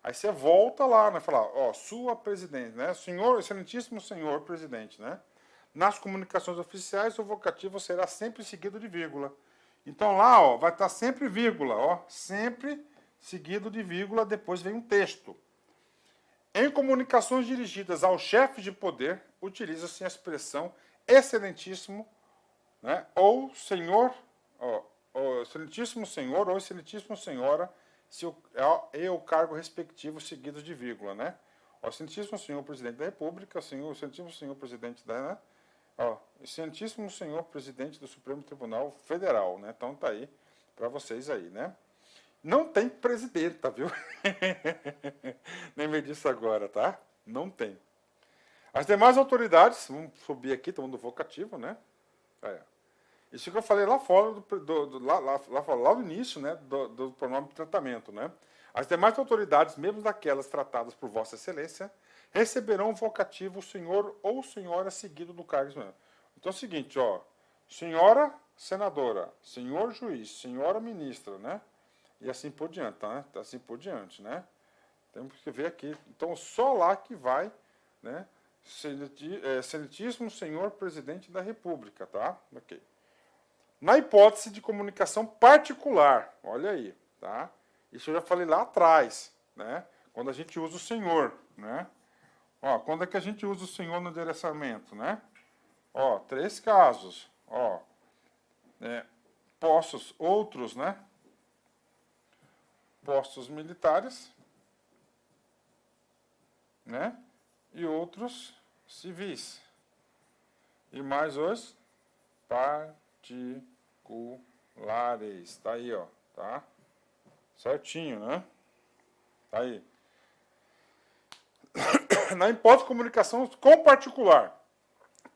Aí você volta lá, né? Falar, ó, sua presidente, né? Senhor, excelentíssimo senhor presidente, né? Nas comunicações oficiais, o vocativo será sempre seguido de vírgula. Então lá, ó, vai estar sempre vírgula, ó, sempre seguido de vírgula, depois vem um texto. Em comunicações dirigidas ao chefe de poder, utiliza-se a expressão excelentíssimo, né, ou senhor, ou excelentíssimo senhor ou excelentíssima senhora, e o cargo respectivo seguidos de vírgula, né? O excelentíssimo senhor presidente da República, o excelentíssimo senhor presidente da, né? Excelentíssimo senhor presidente do Supremo Tribunal Federal, né? Então tá aí para vocês aí, né? Não tem presidenta, viu? Lembrei disso agora, tá? Não tem. As demais autoridades, vamos subir aqui, estamos no vocativo, né? Isso que eu falei lá fora, lá no início, né, do pronome de tratamento, né? As demais autoridades, mesmo daquelas tratadas por Vossa Excelência, receberão o vocativo senhor ou senhora seguido do cargo. Então é o seguinte, ó, senhora senadora, senhor juiz, senhora ministra, né? E assim por diante, tá, né? Assim por diante, né? Temos que ver aqui. Então, só lá que vai, né? Excelentíssimo senhor presidente da República, tá? Ok. Na hipótese de comunicação particular, olha aí, tá? Isso eu já falei lá atrás, né? Quando a gente usa o senhor, né? Ó, quando é que a gente usa o senhor no endereçamento, né? Ó, 3 casos, ó. Postos outros, né? Postos militares, né? E outros civis. E mais os particulares. Tá aí, ó, tá? Certinho, né? Tá aí. Na hipótese de comunicação com particular,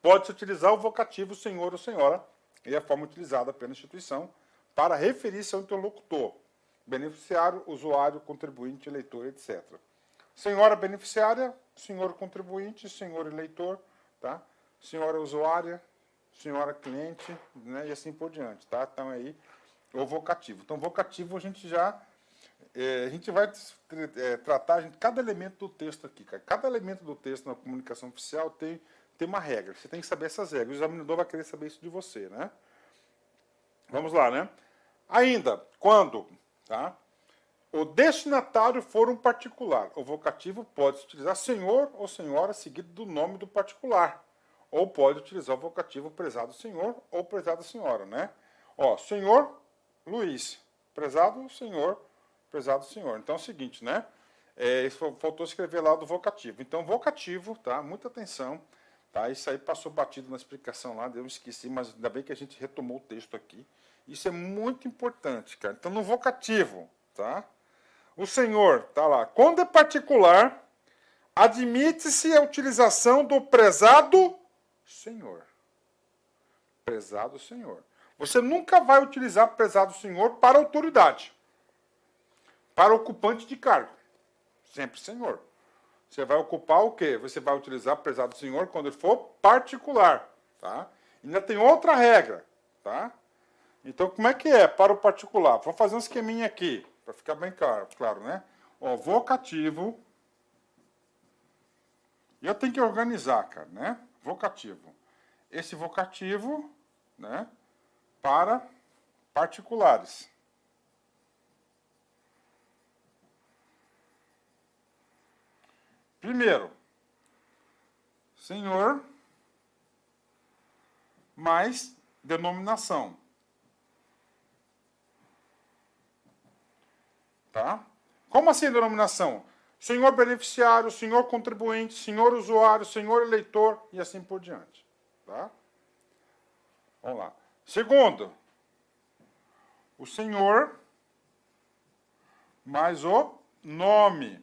pode-se utilizar o vocativo senhor ou senhora, e a forma utilizada pela instituição para referir-se ao interlocutor, beneficiário, usuário, contribuinte, eleitor, etc. Senhora beneficiária, senhor contribuinte, senhor eleitor, tá? Senhora usuária, senhora cliente, né? E assim por diante, tá? Então aí o vocativo. Então vocativo a gente vai tratar cada elemento do texto aqui, cara. Cada elemento do texto na comunicação oficial tem uma regra. Você tem que saber essas regras. O examinador vai querer saber isso de você, né? Vamos lá, né? Ainda, quando, tá? O destinatário for um particular, o vocativo pode utilizar senhor ou senhora seguido do nome do particular. Ou pode utilizar o vocativo prezado senhor ou prezada senhora, né? Ó, senhor Luiz, prezado senhor, prezado senhor. Então é o seguinte, né? Faltou escrever lá do vocativo. Então, vocativo, tá? Muita atenção. Tá? Isso aí passou batido na explicação lá, eu esqueci, mas ainda bem que a gente retomou o texto aqui. Isso é muito importante, cara. Então, no vocativo, tá? O senhor, tá lá. Quando é particular, admite-se a utilização do prezado senhor. Prezado senhor. Você nunca vai utilizar prezado senhor para autoridade. Para ocupante de cargo. Sempre senhor. Você vai ocupar o quê? Você vai utilizar prezado senhor quando ele for particular, tá? Ainda tem outra regra, tá? Então, como é que é para o particular? Vou fazer um esqueminha aqui, para ficar bem claro, né? Ó, vocativo. E eu tenho que organizar, cara, né? Vocativo. Esse vocativo, né? Para particulares. Primeiro, senhor mais denominação. Tá? Como assim denominação? Senhor beneficiário, senhor contribuinte, senhor usuário, senhor eleitor e assim por diante. Tá? Vamos lá. Segundo, o senhor mais o nome.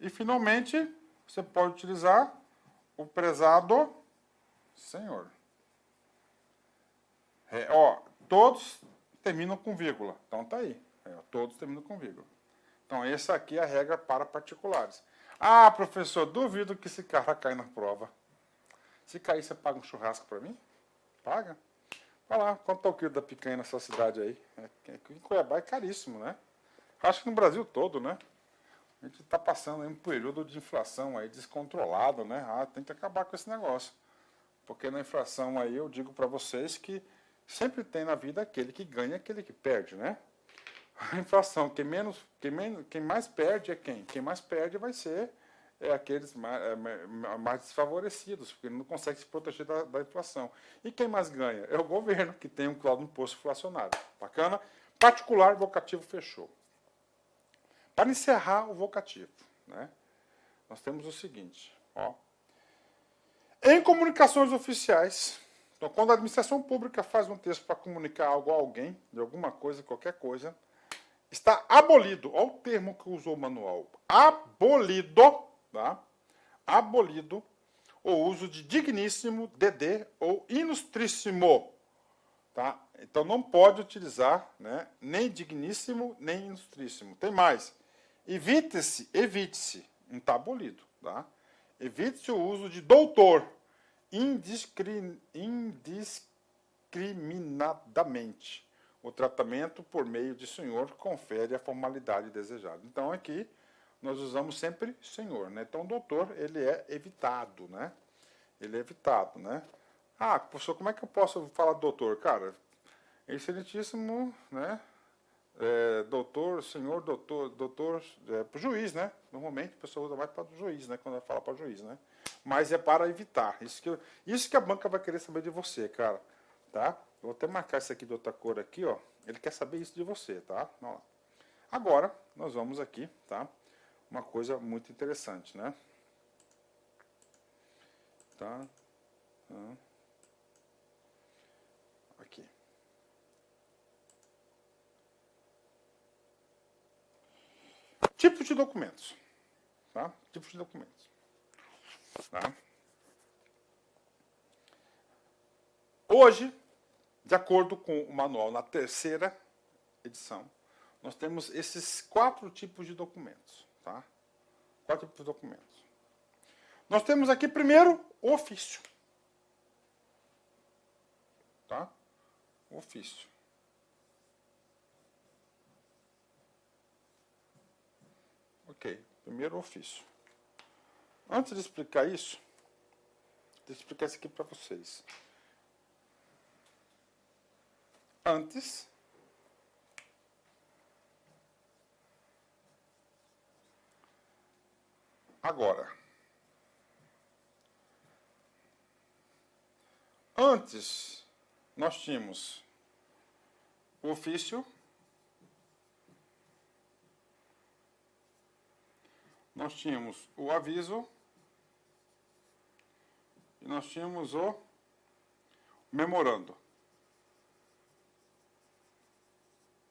E, finalmente, você pode utilizar o prezado senhor. Todos terminam com vírgula. Então, tá aí. Todos terminam com vírgula. Então, essa aqui é a regra para particulares. Ah, professor, duvido que esse cara caia na prova. Se cair, você paga um churrasco para mim? Paga. Vai lá, quanto é o quilo da picanha na sua cidade aí? Em Cuiabá é caríssimo, né? Acho que no Brasil todo, né? A gente está passando aí um período de inflação aí descontrolado, né? Tem que acabar com esse negócio. Porque na inflação aí eu digo para vocês que sempre tem na vida aquele que ganha e aquele que perde, né? A inflação, quem mais perde é quem? Quem mais perde vai ser aqueles mais desfavorecidos, porque não consegue se proteger da inflação. E quem mais ganha? É o governo, que tem um claro imposto inflacionário. Bacana? Particular, vocativo, fechou. Para encerrar o vocativo, né, nós temos o seguinte, ó. Em comunicações oficiais, então, quando a administração pública faz um texto para comunicar algo a alguém, de alguma coisa, qualquer coisa, está abolido, olha o termo que usou o manual, abolido, tá? Abolido o uso de digníssimo, DD ou ilustríssimo, tá? Então não pode utilizar, né, nem digníssimo, nem ilustríssimo. Tem mais. Evite-se, não está abolido, tá? Evite-se o uso de doutor indiscriminadamente. O tratamento por meio de senhor confere a formalidade desejada. Então aqui nós usamos sempre senhor, né? Então doutor, ele é evitado, né? Ele é evitado, né? Ah, professor, como é que eu posso falar doutor? Cara, excelentíssimo, né? Doutor, senhor, doutor, para o juiz, né? Normalmente a pessoa usa mais para o juiz, né? Quando vai falar para o juiz, né? Mas é para evitar. Isso que a banca vai querer saber de você, cara, tá? Eu vou até marcar isso aqui de outra cor aqui, ó. Ele quer saber isso de você, tá? Vamos lá. Agora, nós vamos aqui, tá? Uma coisa muito interessante, né? Tá? Aqui. Tipos de documentos, tá? Tipos de documentos, tá? Hoje, de acordo com o manual, na terceira edição, nós temos esses 4 tipos de documentos, tá? 4 tipos de documentos. Nós temos aqui, primeiro, o ofício, tá? O ofício. Ok, primeiro o ofício. Antes de explicar isso, deixa eu explicar isso aqui para vocês. Antes, agora. Antes, nós tínhamos o ofício, nós tínhamos o aviso e nós tínhamos o memorando.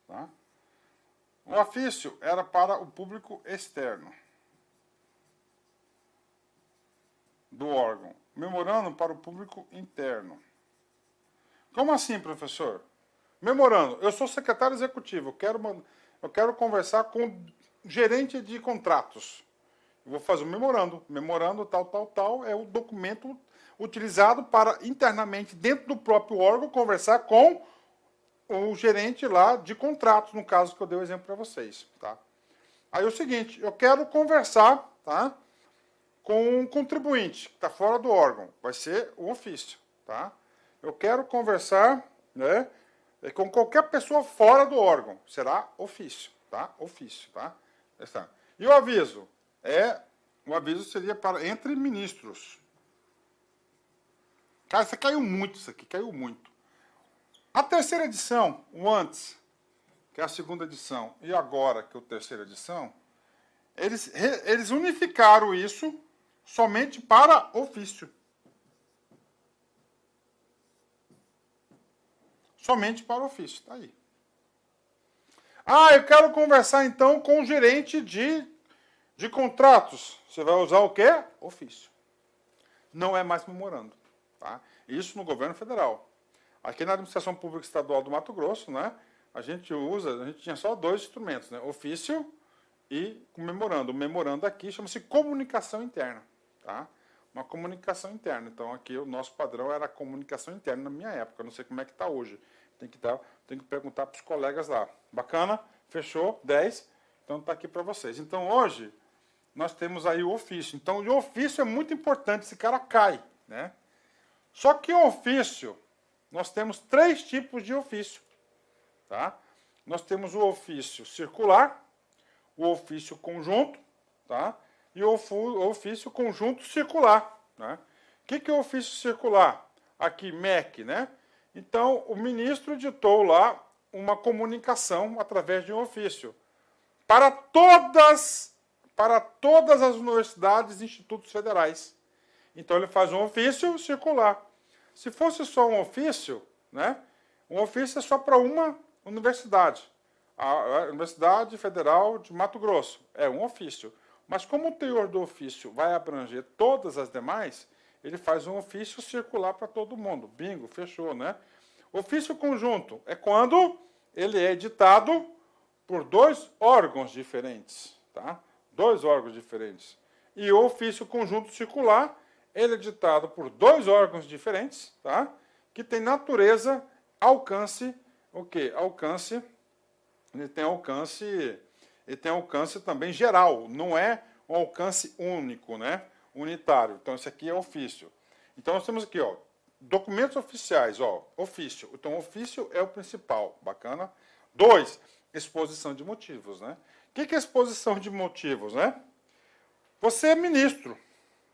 Tá? O ofício era para o público externo do órgão. Memorando para o público interno. Como assim, professor? Memorando. Eu sou secretário executivo. Eu quero conversar com o gerente de contratos. Eu vou fazer um memorando. Memorando tal é o documento utilizado para internamente, dentro do próprio órgão, conversar com o gerente lá de contratos, no caso que eu dei o exemplo para vocês. Tá? Aí é o seguinte, eu quero conversar, tá, com um contribuinte que está fora do órgão. Vai ser o ofício. Tá? Eu quero conversar, né, com qualquer pessoa fora do órgão. Será ofício. Tá? Ofício. Tá? E o aviso? O aviso seria para entre ministros. Cara, isso caiu muito, isso aqui, caiu muito. A terceira edição, o antes, que é a segunda edição, e agora, que é a terceira edição, eles unificaram isso somente para ofício. Somente para ofício, tá aí. Ah, eu quero conversar então com o gerente de contratos. Você vai usar o quê? Ofício. Não é mais memorando. Tá? Isso no governo federal. Aqui na administração pública estadual do Mato Grosso, né, a gente tinha só 2 instrumentos, né, ofício e memorando. O memorando aqui chama-se comunicação interna. Tá? Uma comunicação interna. Então aqui o nosso padrão era a comunicação interna na minha época. Eu não sei como é que está hoje. Tem que perguntar para os colegas lá. Bacana? Fechou? 10. Então está aqui para vocês. Então hoje nós temos aí o ofício. Então o ofício é muito importante. Esse cara cai, né? Só que o ofício, nós temos 3 tipos de ofício. Tá? Nós temos o ofício circular, o ofício conjunto, tá? E o ofício conjunto circular. Né? O que é o ofício circular? Aqui, MEC, né? Então, o ministro editou lá uma comunicação através de um ofício para todas as universidades e institutos federais. Então, ele faz um ofício circular. Se fosse só um ofício, né? Um ofício é só para uma universidade. A Universidade Federal de Mato Grosso é um ofício. Mas como o teor do ofício vai abranger todas as demais, ele faz um ofício circular para todo mundo. Bingo, fechou, né? Ofício conjunto é quando ele é editado por 2 órgãos diferentes, tá? 2 órgãos diferentes. E o ofício conjunto circular, ele é editado por 2 órgãos diferentes, tá? Que tem natureza, alcance, o quê? Alcance, ele tem alcance também geral, não é um alcance único, né? Unitário. Então, esse aqui é ofício. Então, nós temos aqui, ó, documentos oficiais, ó, ofício. Então, ofício é o principal, bacana. 2, exposição de motivos, né? O que é exposição de motivos, né? Você é ministro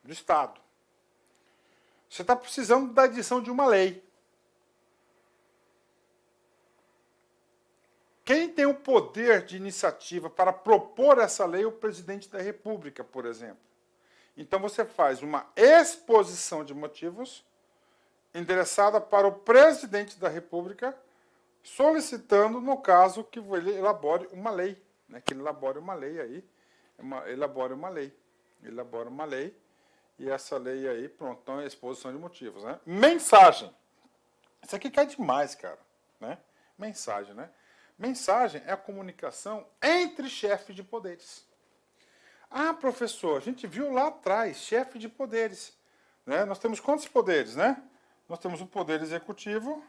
do Estado. Você está precisando da edição de uma lei. Quem tem o poder de iniciativa para propor essa lei é o presidente da República, por exemplo. Então, você faz uma exposição de motivos endereçada para o presidente da República, solicitando, no caso, que ele elabore uma lei. Né? Que ele elabore uma lei aí. Elabore uma lei. E essa lei aí, pronto, então é exposição de motivos. Né? Mensagem. Isso aqui cai demais, cara. Né? Mensagem, né? Mensagem é a comunicação entre chefes de poderes. Ah, professor, a gente viu lá atrás, chefe de poderes. Né? Nós temos quantos poderes, né? Nós temos o poder executivo,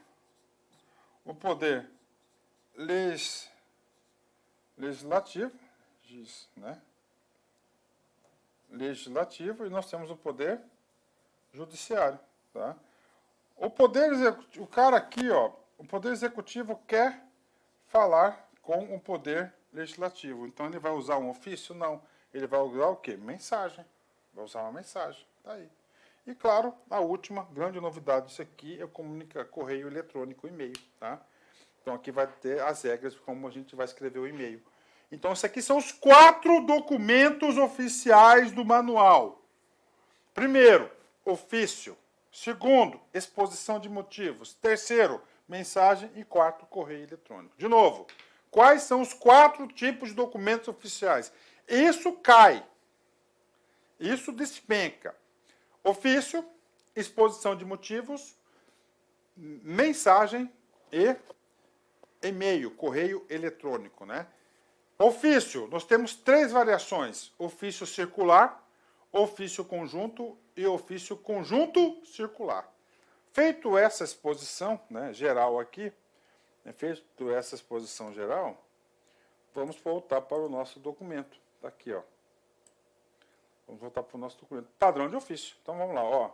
o poder legislativo, né? Legislativo, e nós temos o poder judiciário. Tá? O poder executivo, o cara aqui, ó, o poder executivo quer falar com o poder legislativo. Então, ele vai usar um ofício? Não. Ele vai usar o quê? Mensagem. Vai usar uma mensagem. Tá aí. E, claro, a última grande novidade disso aqui é o correio eletrônico, e-mail. Tá? Então, aqui vai ter as regras de como a gente vai escrever o e-mail. Então, esses aqui são os 4 documentos oficiais do manual. Primeiro, ofício. Segundo, exposição de motivos. Terceiro, mensagem. E 4, correio eletrônico. De novo, quais são os 4 tipos de documentos oficiais? Isso cai. Isso despenca. Ofício, exposição de motivos, mensagem e e-mail, correio eletrônico, né? Ofício, nós temos 3 variações: ofício circular, ofício conjunto e ofício conjunto circular. Feito essa exposição, né, geral aqui, feito essa exposição geral, vamos voltar para o nosso documento. Está aqui, ó. Vamos voltar para o nosso documento. Padrão de ofício. Então, vamos lá, ó.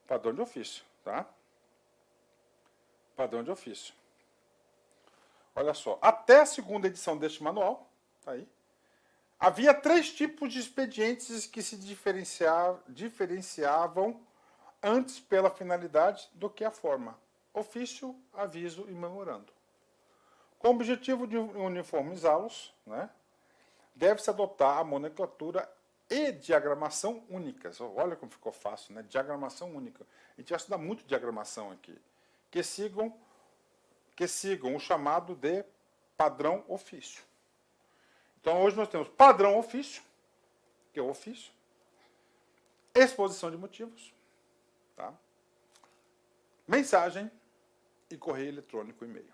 Padrão de ofício, tá? Padrão de ofício. Olha só. Até a segunda edição deste manual, tá aí, havia 3 tipos de expedientes que se diferenciavam antes pela finalidade do que a forma: ofício, aviso e memorando. Com o objetivo de uniformizá-los, né, deve-se adotar a nomenclatura e diagramação únicas. Olha como ficou fácil, né? Diagramação única. A gente vai estudar muito diagramação aqui. Que sigam o chamado de padrão ofício. Então, hoje nós temos padrão ofício, que é o ofício, exposição de motivos, tá? Mensagem e correio eletrônico, e-mail.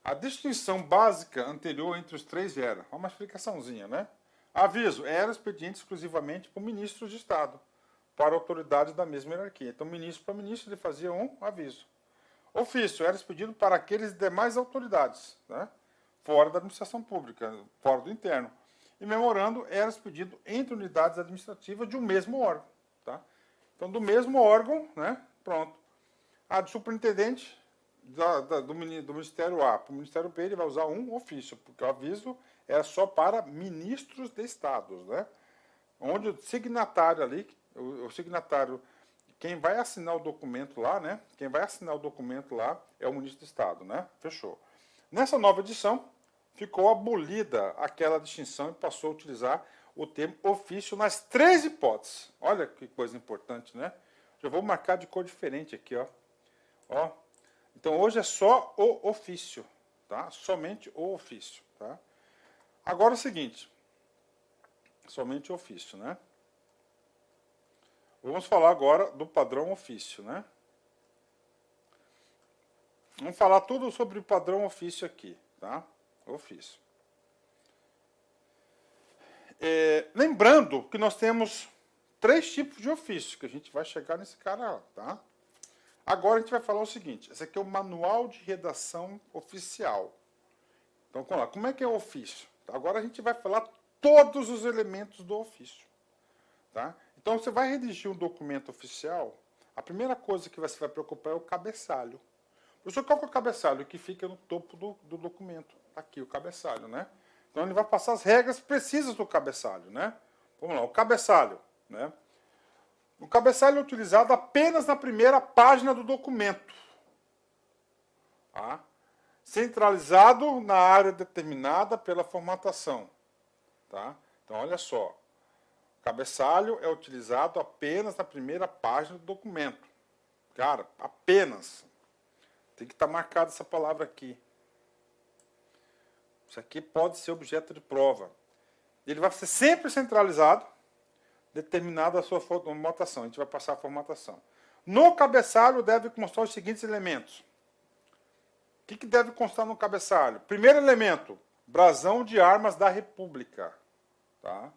A distinção básica anterior entre os 3 era uma explicaçãozinha, né? Aviso era expediente exclusivamente para ministros de Estado, para autoridades da mesma hierarquia. Então, ministro para ministro, ele fazia um aviso. Ofício era expedido para aqueles demais autoridades, né, fora da administração pública, fora do interno. E memorando era expedido entre unidades administrativas de um mesmo órgão. Tá? Então, do mesmo órgão, né? Pronto. A do superintendente do Ministério A para o Ministério B, ele vai usar um ofício, porque o aviso é só para ministros de estados, né? Onde o signatário ali, o signatário, quem vai assinar o documento lá, né? Quem vai assinar o documento lá é o ministro de Estado, né? Fechou. Nessa nova edição, ficou abolida aquela distinção e passou a utilizar o termo ofício nas 3 hipóteses. Olha que coisa importante, né? Já vou marcar de cor diferente aqui, ó. Ó. Então, hoje é só o ofício, tá? Somente o ofício, tá? Agora é o seguinte, somente o ofício, né? Vamos falar agora do padrão ofício, né? Vamos falar tudo sobre o padrão ofício aqui, tá? Ofício. Lembrando que nós temos 3 tipos de ofício, que a gente vai chegar nesse cara lá, tá? Agora a gente vai falar o seguinte, esse aqui é o manual de redação oficial. Então, vamos lá, como é que é o ofício? Agora a gente vai falar todos os elementos do ofício, tá? Então, você vai redigir um documento oficial, a primeira coisa que você vai preocupar é o cabeçalho. Professor, qual que é o cabeçalho? Que fica no topo do documento. Aqui, o cabeçalho, né? Então, ele vai passar as regras precisas do cabeçalho, né? Vamos lá, o cabeçalho, né? O cabeçalho é utilizado apenas na primeira página do documento. Tá? Centralizado na área determinada pela formatação. Tá? Então, olha só. O cabeçalho é utilizado apenas na primeira página do documento. Cara, apenas. Tem que estar marcada essa palavra aqui. Isso aqui pode ser objeto de prova. Ele vai ser sempre centralizado, determinada a sua formatação. A gente vai passar a formatação. No cabeçalho deve constar os seguintes elementos. O que deve constar no cabeçalho? Primeiro elemento, brasão de armas da República. Tá?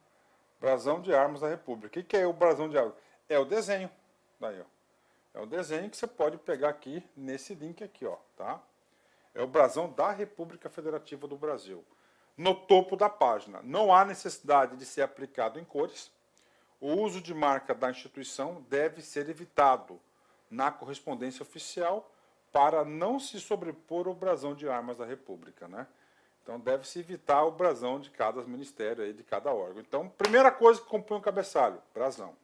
Brasão de armas da República. O que é o brasão de armas? É o desenho. Daí, ó. É o desenho que você pode pegar aqui nesse link aqui, ó, tá? É o brasão da República Federativa do Brasil. No topo da página. Não há necessidade de ser aplicado em cores. O uso de marca da instituição deve ser evitado na correspondência oficial para não se sobrepor ao brasão de armas da República, né? Então, deve-se evitar o brasão de cada ministério, aí, de cada órgão. Então, primeira coisa que compõe o cabeçalho, brasão.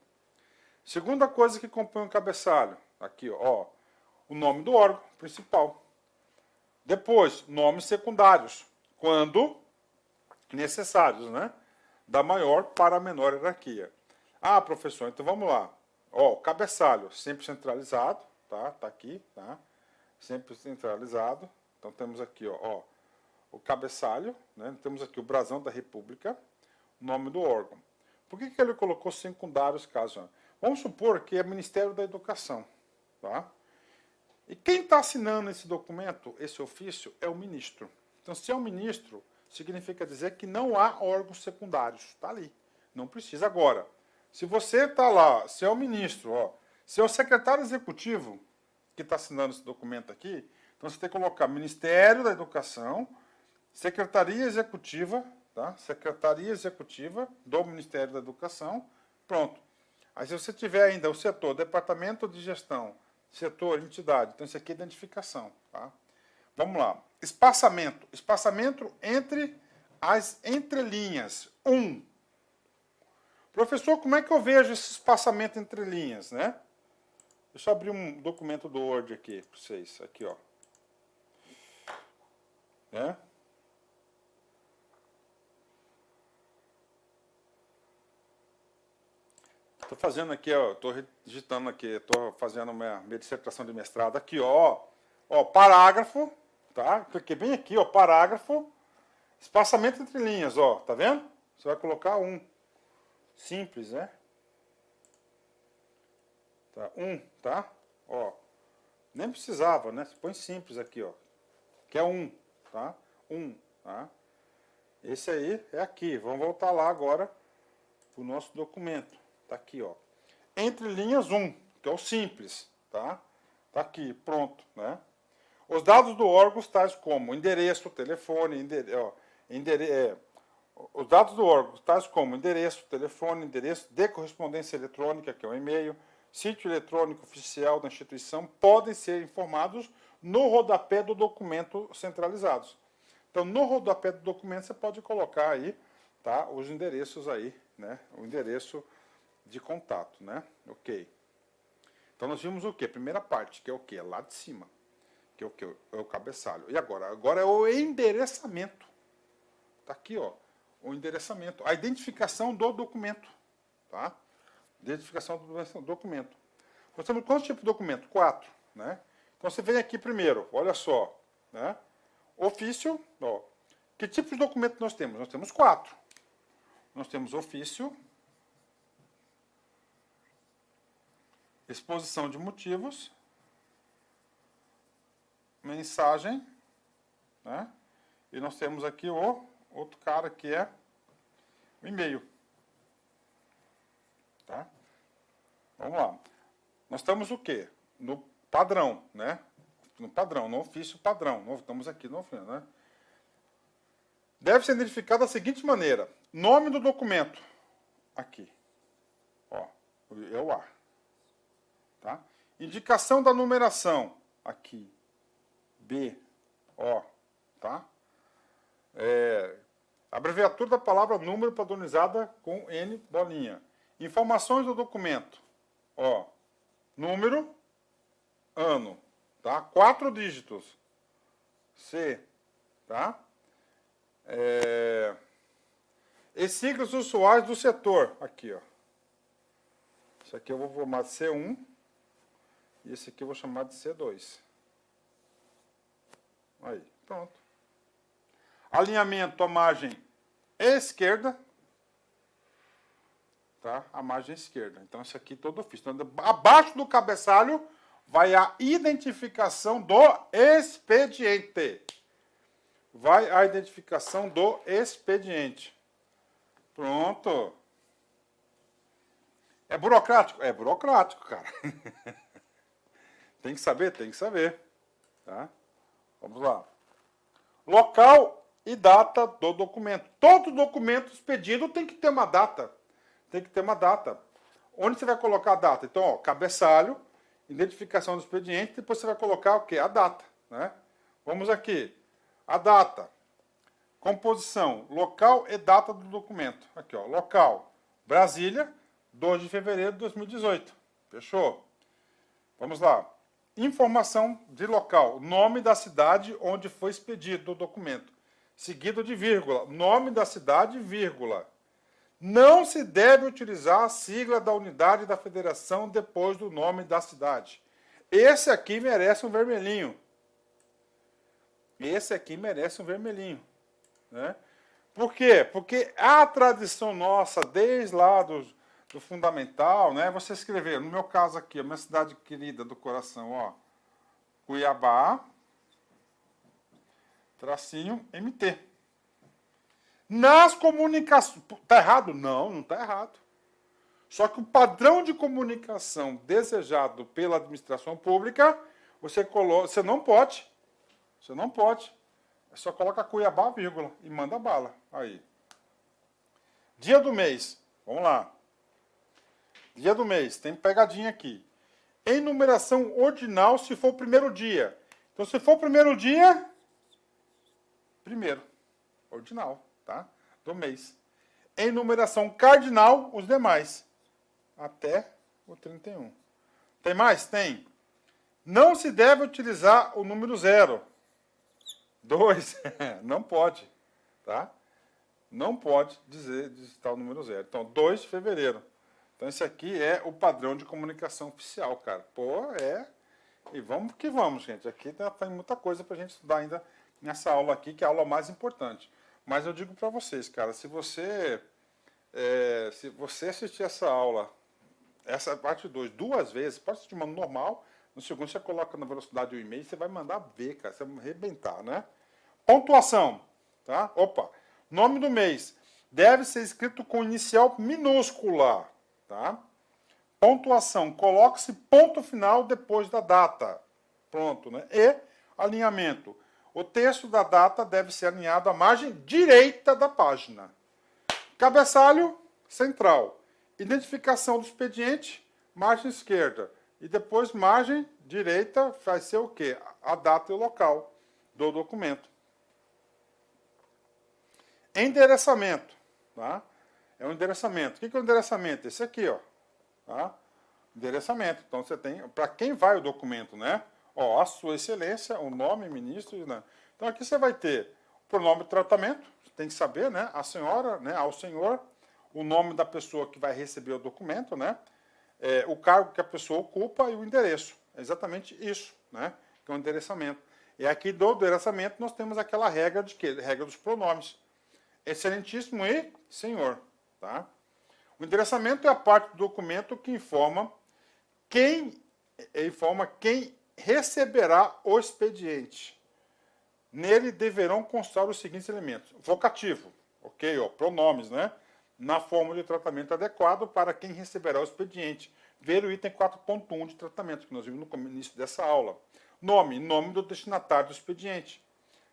Segunda coisa que compõe o cabeçalho, aqui, ó, o nome do órgão principal. Depois, nomes secundários, quando necessários, né? Da maior para a menor hierarquia. Ah, professor, então vamos lá. Ó, o cabeçalho, sempre centralizado, tá? Tá aqui, tá? Sempre centralizado. Então, temos aqui, ó o cabeçalho, né? Temos aqui o brasão da República, o nome do órgão. Por que ele colocou secundários caso? Vamos supor que é Ministério da Educação, tá? E quem está assinando esse documento, esse ofício, é o ministro. Então, se é o ministro, significa dizer que não há órgãos secundários. Está ali. Não precisa. Agora, se você está lá, se é o ministro, ó, se é o secretário executivo que está assinando esse documento aqui, então você tem que colocar Ministério da Educação, Secretaria Executiva, tá? Secretaria Executiva do Ministério da Educação, pronto. Aí se você tiver ainda o setor, Departamento de Gestão, setor, entidade, então isso aqui é identificação, tá? Vamos lá. Espaçamento. Espaçamento entre as entrelinhas. Professor, como é que eu vejo esse espaçamento entre linhas, né? Deixa eu abrir um documento do Word aqui para vocês. Aqui, ó. Né? Estou fazendo aqui, ó, estou digitando aqui, estou fazendo minha dissertação de mestrado aqui, ó, parágrafo, tá? Cliquei bem aqui, ó, parágrafo, espaçamento entre linhas, ó, tá vendo? Você vai colocar simples, né? Tá, tá? Ó, nem precisava, né? Você põe simples aqui, ó, que é tá? Tá? Esse aí é aqui, vamos voltar lá agora para o nosso documento. Tá aqui, ó. Entre linhas que é o simples, tá? Tá aqui, pronto, né? Os dados do órgão tais como endereço, telefone, os dados do órgão tais como endereço, telefone, endereço de correspondência eletrônica, que é o e-mail, sítio eletrônico oficial da instituição podem ser informados no rodapé do documento centralizados. Então, no rodapé do documento, você pode colocar aí, tá, os endereços aí, né, o endereço de contato, né, ok. Então, nós vimos o quê? Primeira parte, que é o quê? Lá de cima, que é o quê? É o cabeçalho. E agora? Agora é o endereçamento. Tá aqui, ó, o endereçamento, a identificação do documento, tá? Identificação do documento. Nós temos quantos tipos de documento? 4, né? Então, você vem aqui primeiro, olha só, né? Ofício, ó. Que tipo de documento nós temos? Nós temos 4. Nós temos ofício, exposição de motivos, mensagem, né? E nós temos aqui o outro cara que é o e-mail. Tá? Vamos lá. Nós estamos o quê? No padrão, né? No padrão, no ofício padrão. Estamos aqui no ofício, né? Deve ser identificado da seguinte maneira. Nome do documento. Aqui. Ó, é o A. Tá? Indicação da numeração. Aqui. B. O. Tá? Abreviatura da palavra número padronizada com N bolinha. Informações do documento. Ó, número, ano. Tá? 4 dígitos. C. Tá? E siglas usuais do setor. Aqui, ó. Esse aqui eu vou chamar de C1. E esse aqui eu vou chamar de C2. Aí, pronto. Alinhamento à margem esquerda. Tá? A margem esquerda. Então, isso aqui todo ofício. Então, abaixo do cabeçalho vai a identificação do expediente. Vai a identificação do expediente. Pronto. É burocrático? É burocrático, cara. Tem que saber? Tem que saber. Tá? Vamos lá. Local e data do documento. Todo documento expedido tem que ter uma data. Tem que ter uma data. Onde você vai colocar a data? Então, ó, cabeçalho, identificação do expediente, depois você vai colocar o quê? A data. Né? Vamos aqui. A data. Composição. Local e data do documento. Aqui, ó. Local. Brasília, 2 de fevereiro de 2018. Fechou? Vamos lá. Informação de local. Nome da cidade onde foi expedido o documento. Seguido de vírgula. Nome da cidade, vírgula. Não se deve utilizar a sigla da unidade da federação depois do nome da cidade. Esse aqui merece um vermelhinho. Esse aqui merece um vermelhinho. Né? Por quê? Porque a tradição nossa, desde lá do fundamental, né, você escrever, no meu caso aqui, a minha cidade querida do coração, ó, Cuiabá, tracinho MT. Nas comunicações... Está errado? Não, não está errado. Só que o padrão de comunicação desejado pela administração pública, você não pode. Você não pode. É só coloca Cuiabá, vírgula, e manda bala. Aí. Dia do mês. Vamos lá. Dia do mês. Tem pegadinha aqui. Enumeração ordinal se for o primeiro dia. Então, se for o primeiro dia, primeiro. Ordinal. Tá? Do mês. Em numeração cardinal, os demais. Até o 31. Tem mais? Tem. Não se deve utilizar o número 0. 2. Não pode. Tá? Não pode digitar o número 0. Então, 2 de fevereiro. Então, esse aqui é o padrão de comunicação oficial, cara. Pô, E vamos que vamos, gente. Aqui tem muita coisa pra gente estudar ainda nessa aula aqui, que é a aula mais importante. Mas eu digo para vocês, cara, se você assistir essa aula, essa parte 2, 2 vezes, pode assistir uma normal, no segundo você coloca na velocidade 1,5, você vai mandar ver, cara, você vai arrebentar, né? Pontuação, tá? Opa, nome do mês, deve ser escrito com inicial minúscula, tá? Pontuação, coloque-se ponto final depois da data, pronto, né? E alinhamento. O texto da data deve ser alinhado à margem direita da página. Cabeçalho central. Identificação do expediente, margem esquerda. E depois margem direita vai ser o quê? A data e o local do documento. Endereçamento. Tá? É um endereçamento. O que é o endereçamento? Esse aqui, ó. Tá? Endereçamento. Então você tem para quem vai o documento, né? Ó, a sua excelência, o nome, ministro, né? Então aqui você vai ter o pronome de tratamento, você tem que saber, né? A senhora, né? Ao senhor, o nome da pessoa que vai receber o documento, né? O cargo que a pessoa ocupa e o endereço. É exatamente isso, né? Que é o endereçamento. E aqui do endereçamento nós temos aquela regra de quê? Regra dos pronomes. Excelentíssimo e senhor, tá? O endereçamento é a parte do documento que informa quem receberá o expediente. Nele deverão constar os seguintes elementos. Vocativo, ok? Ó, pronomes, né? Na forma de tratamento adequado para quem receberá o expediente. Ver o item 4.1 de tratamento, que nós vimos no início dessa aula. Nome, nome do destinatário do expediente.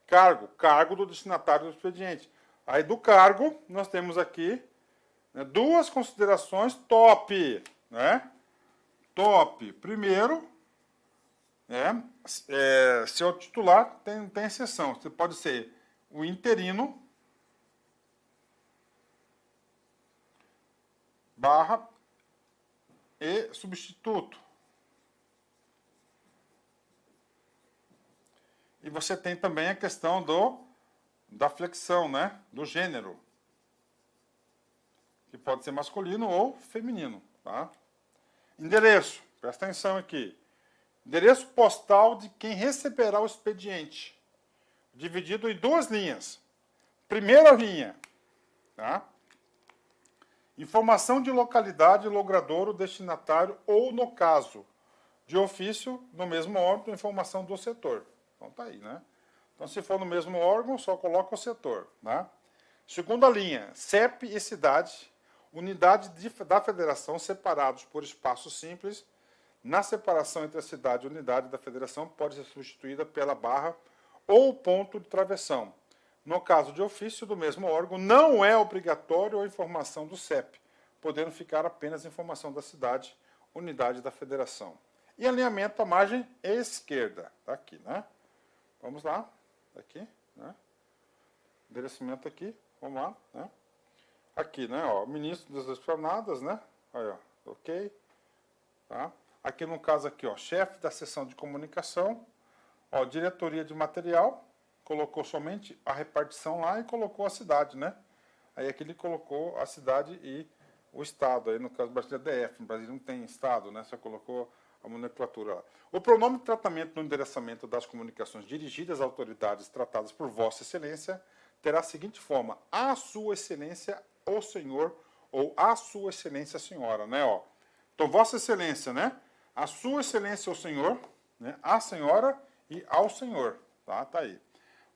Cargo, cargo do destinatário do expediente. Aí do cargo, nós temos aqui, né, duas considerações top, né? Top. Primeiro, se é o titular, tem exceção. Você pode ser o interino, barra e substituto. E você tem também a questão da flexão, né? Do gênero. Que pode ser masculino ou feminino, tá? Endereço, presta atenção aqui. Endereço postal de quem receberá o expediente. Dividido em duas linhas. Primeira linha, tá? Informação de localidade, logradouro, destinatário ou, no caso de ofício, no mesmo órgão, informação do setor. Então tá aí, né? Então, se for no mesmo órgão, só coloca o setor, né? Segunda linha, CEP e cidade, unidade da federação separados por espaço simples. Na separação entre a cidade e a unidade da federação pode ser substituída pela barra ou ponto de travessão. No caso de ofício do mesmo órgão, não é obrigatório a informação do CEP, podendo ficar apenas a informação da cidade, unidade da federação. E alinhamento à margem esquerda. Tá aqui, né? Vamos lá. Aqui, né? Endereçamento aqui. Vamos lá, né? Aqui, né? Ó, ministro das Esplanadas, né? Aí, ó. Ok. Tá? Aqui no caso aqui, ó, chefe da seção de comunicação, ó, diretoria de material, colocou somente a repartição lá e colocou a cidade, né? Aí aqui ele colocou a cidade e o estado, aí no caso do Brasil é DF, no Brasil não tem estado, né? Só colocou a nomenclatura lá. O pronome de tratamento no endereçamento das comunicações dirigidas a autoridades tratadas por Vossa Excelência terá a seguinte forma: a Sua Excelência, o Senhor, ou a Sua Excelência, a Senhora, né? Ó. Então, Vossa Excelência, né? A Sua Excelência, o Senhor, né? A Senhora e ao Senhor, tá? Tá aí.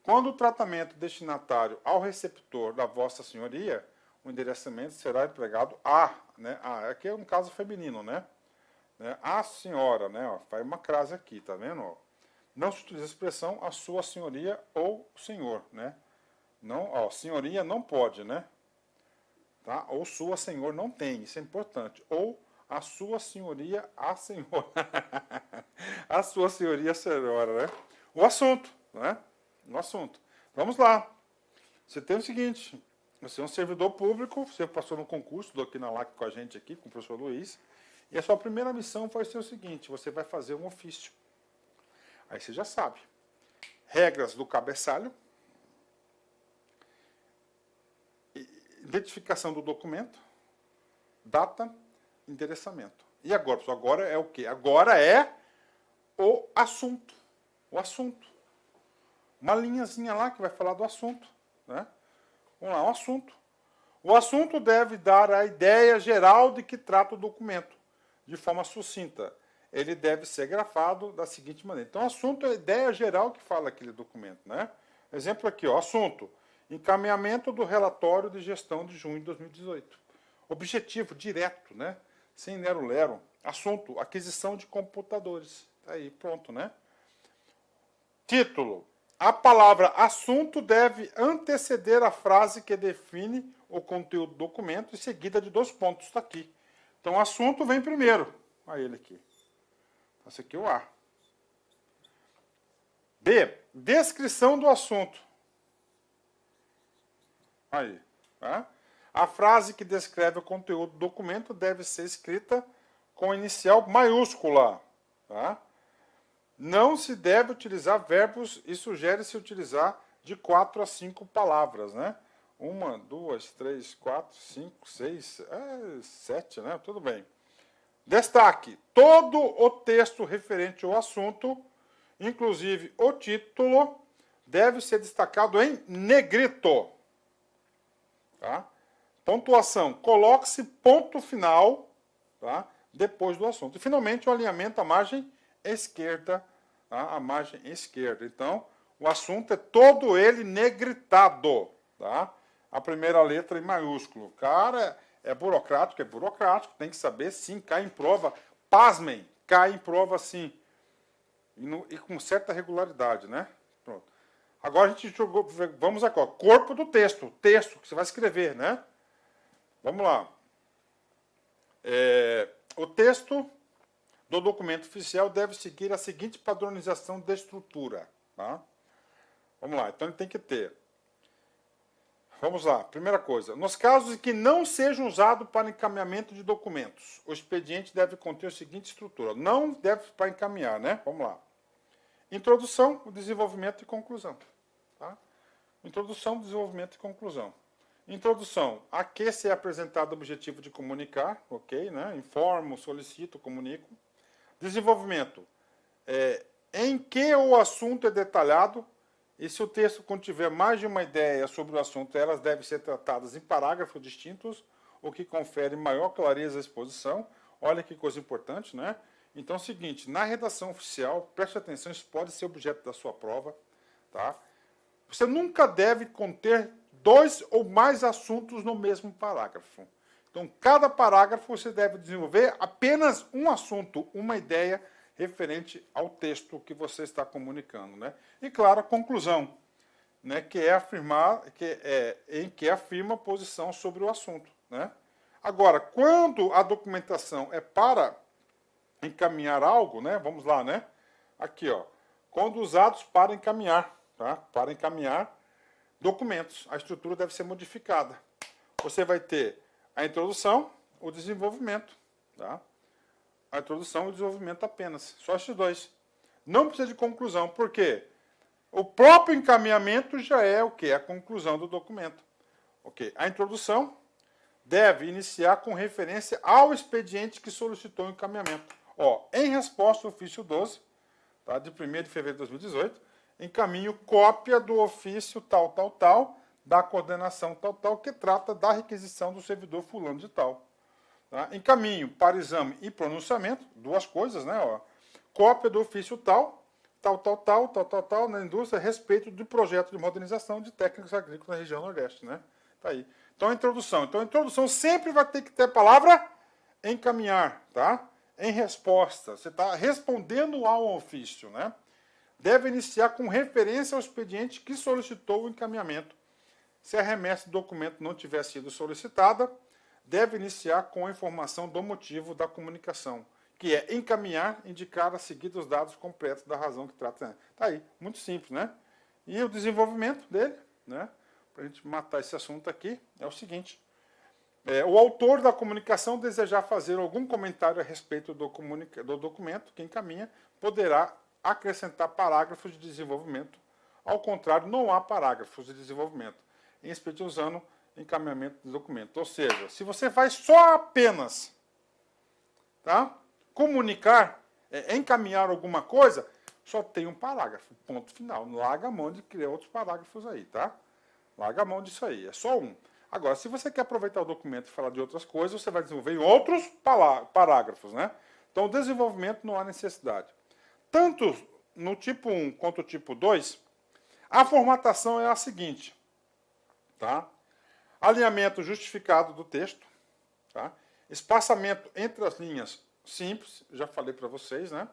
Quando o tratamento destinatário ao receptor da Vossa Senhoria, o endereçamento será empregado a, né? A, aqui é um caso feminino, né? A senhora, né? Ó, faz uma crase aqui, tá vendo? Ó. Não se utiliza a expressão a sua senhoria ou senhor, né? Não, ó, senhoria não pode, né? Tá? Ou sua senhor não tem, isso é importante. Ou a sua senhoria, a senhora. A sua senhoria, a senhora, né? O assunto, né? O assunto. Vamos lá. Você tem o seguinte, você é um servidor público, você passou no concurso, estou aqui na LAC com a gente aqui, com o professor Luiz, e a sua primeira missão vai ser o seguinte, você vai fazer um ofício. Aí você já sabe. Regras do cabeçalho, identificação do documento, data, endereçamento. E agora, pessoal, agora é o quê? Agora é o assunto. O assunto. Uma linhazinha lá que vai falar do assunto, né? Vamos lá, o assunto. O assunto deve dar a ideia geral de que trata o documento, de forma sucinta. Ele deve ser grafado da seguinte maneira. Então, assunto é a ideia geral que fala aquele documento, né? Exemplo aqui, ó, assunto. Encaminhamento do relatório de gestão de junho de 2018. Objetivo, direto, né? Sem lero-lero. Assunto, aquisição de computadores. Tá aí, pronto, né? Título. A palavra assunto deve anteceder a frase que define o conteúdo do documento e seguida de 2 pontos. Está aqui. Então, assunto vem primeiro. Olha ele aqui. Esse aqui é o A. B. Descrição do assunto. Aí. Tá? A frase que descreve o conteúdo do documento deve ser escrita com inicial maiúscula. Tá? Não se deve utilizar verbos e sugere-se utilizar de 4 a 5 palavras, né? 1, 2, 3, 4, 5, 6, 7, né? Tudo bem. Destaque: todo o texto referente ao assunto, inclusive o título, deve ser destacado em negrito. Tá? Pontuação: coloque-se ponto final, tá? Depois do assunto. E, finalmente, o alinhamento à margem esquerda. Tá? A margem esquerda. Então, o assunto é todo ele negritado. Tá? A primeira letra em maiúsculo. Cara, é burocrático, tem que saber, sim, cai em prova. Pasmem, cai em prova, sim. E com certa regularidade, né? Pronto. Agora a gente jogou, vamos aqui, ó, corpo do texto, o texto que você vai escrever, né? Vamos lá. O texto do documento oficial deve seguir a seguinte padronização de estrutura. Tá? Vamos lá, então ele tem que ter. Vamos lá, primeira coisa. Nos casos em que não seja usado para encaminhamento de documentos, o expediente deve conter a seguinte estrutura. Não deve para encaminhar, né? Vamos lá. Introdução, desenvolvimento e conclusão. Tá? Introdução, desenvolvimento e conclusão. Introdução, a que se é apresentado o objetivo de comunicar, ok, né? Informo, solicito, comunico. Desenvolvimento, em que o assunto é detalhado, e se o texto contiver mais de uma ideia sobre o assunto, elas devem ser tratadas em parágrafos distintos, o que confere maior clareza à exposição. Olha que coisa importante, né? Então é o seguinte, na redação oficial, preste atenção, isso pode ser objeto da sua prova, tá? Você nunca deve conter 2 ou mais assuntos no mesmo parágrafo. Então, cada parágrafo você deve desenvolver apenas um assunto, uma ideia referente ao texto que você está comunicando, né? E, claro, a conclusão, né? Em que afirma a posição sobre o assunto, né? Agora, quando a documentação é para encaminhar algo, né? Vamos lá, né? Aqui, ó. Quando usados para encaminhar, tá? Para encaminhar documentos, a estrutura deve ser modificada. Você vai ter a introdução, o desenvolvimento, tá? A introdução e o desenvolvimento apenas, só esses 2. Não precisa de conclusão, por quê? O próprio encaminhamento já é o quê? A conclusão do documento. Ok. A introdução deve iniciar com referência ao expediente que solicitou o encaminhamento. Ó, em resposta ao ofício 12, tá, de 1º de fevereiro de 2018, encaminho cópia do ofício tal, da coordenação tal, que trata da requisição do servidor fulano de tal. Tá? Encaminho para exame e pronunciamento, 2 coisas, né? Ó, cópia do ofício tal, na indústria, a respeito do projeto de modernização de técnicas agrícolas na região Nordeste, né? Tá aí. Então, a introdução. Então, a introdução sempre vai ter que ter a palavra encaminhar, tá? Em resposta. Você está respondendo ao ofício, né? Deve iniciar com referência ao expediente que solicitou o encaminhamento. Se a remessa do documento não tiver sido solicitada, deve iniciar com a informação do motivo da comunicação, que é encaminhar, indicar a seguir os dados completos da razão que trata. Está aí, muito simples, né? E o desenvolvimento dele, né? Para a gente matar esse assunto aqui, é o seguinte. O autor da comunicação desejar fazer algum comentário a respeito do documento que encaminha, poderá acrescentar parágrafos de desenvolvimento. Ao contrário, não há parágrafos de desenvolvimento, em especial usando encaminhamento do documento. Ou seja, se você vai só apenas, tá, comunicar, encaminhar alguma coisa, só tem um parágrafo, ponto final. Larga a mão de criar outros parágrafos aí, tá? Larga a mão disso aí, é só um. Agora, se você quer aproveitar o documento e falar de outras coisas, você vai desenvolver em outros parágrafos, né? Então, o desenvolvimento não há necessidade. Tanto no tipo 1 quanto no tipo 2, a formatação é a seguinte, tá? Alinhamento justificado do texto, tá? Espaçamento entre as linhas simples, já falei para vocês, né?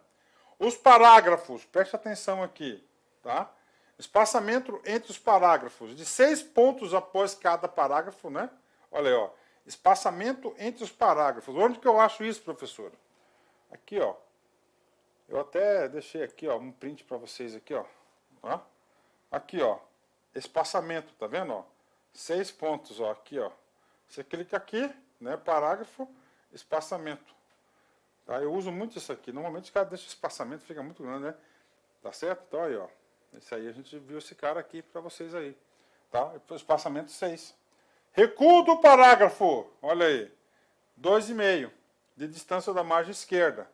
Os parágrafos, preste atenção aqui, tá? Espaçamento entre os parágrafos de 6 pontos após cada parágrafo, né? Olha aí, ó. Espaçamento entre os parágrafos. Onde que eu acho isso, professor? Aqui, ó. Eu até deixei aqui, ó, um print para vocês aqui, ó. Ó. Aqui, ó. Espaçamento, tá vendo, ó? 6 pontos, ó, aqui, ó. Você clica aqui, né, parágrafo, espaçamento. Tá? Eu uso muito isso aqui. Normalmente os caras deixam espaçamento, fica muito grande, né? Tá certo? Então aí, ó. Esse aí a gente viu esse cara aqui para vocês aí. Tá? Espaçamento 6. Recuo do parágrafo. Olha aí. 2,5 de distância da margem esquerda.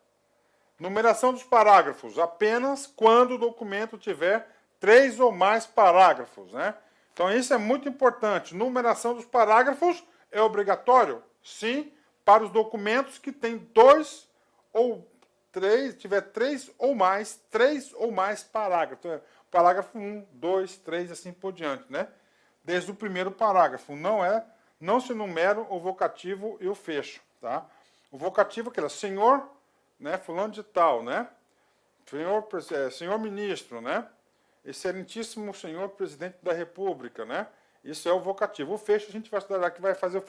Numeração dos parágrafos. Apenas quando o documento tiver 3 ou mais parágrafos, né? Então isso é muito importante. Numeração dos parágrafos é obrigatório? Sim, para os documentos que têm 2 ou 3, tiver 3 ou mais parágrafos. Então, parágrafo 1, 2, 3, assim por diante, né? Desde o primeiro parágrafo. Não se numera o vocativo e o fecho, tá? O vocativo é aquele, senhor, né, fulano de tal, né? Senhor ministro, né? Excelentíssimo senhor presidente da República, né? Isso é o vocativo. O fecho a gente vai estudar que vai fazer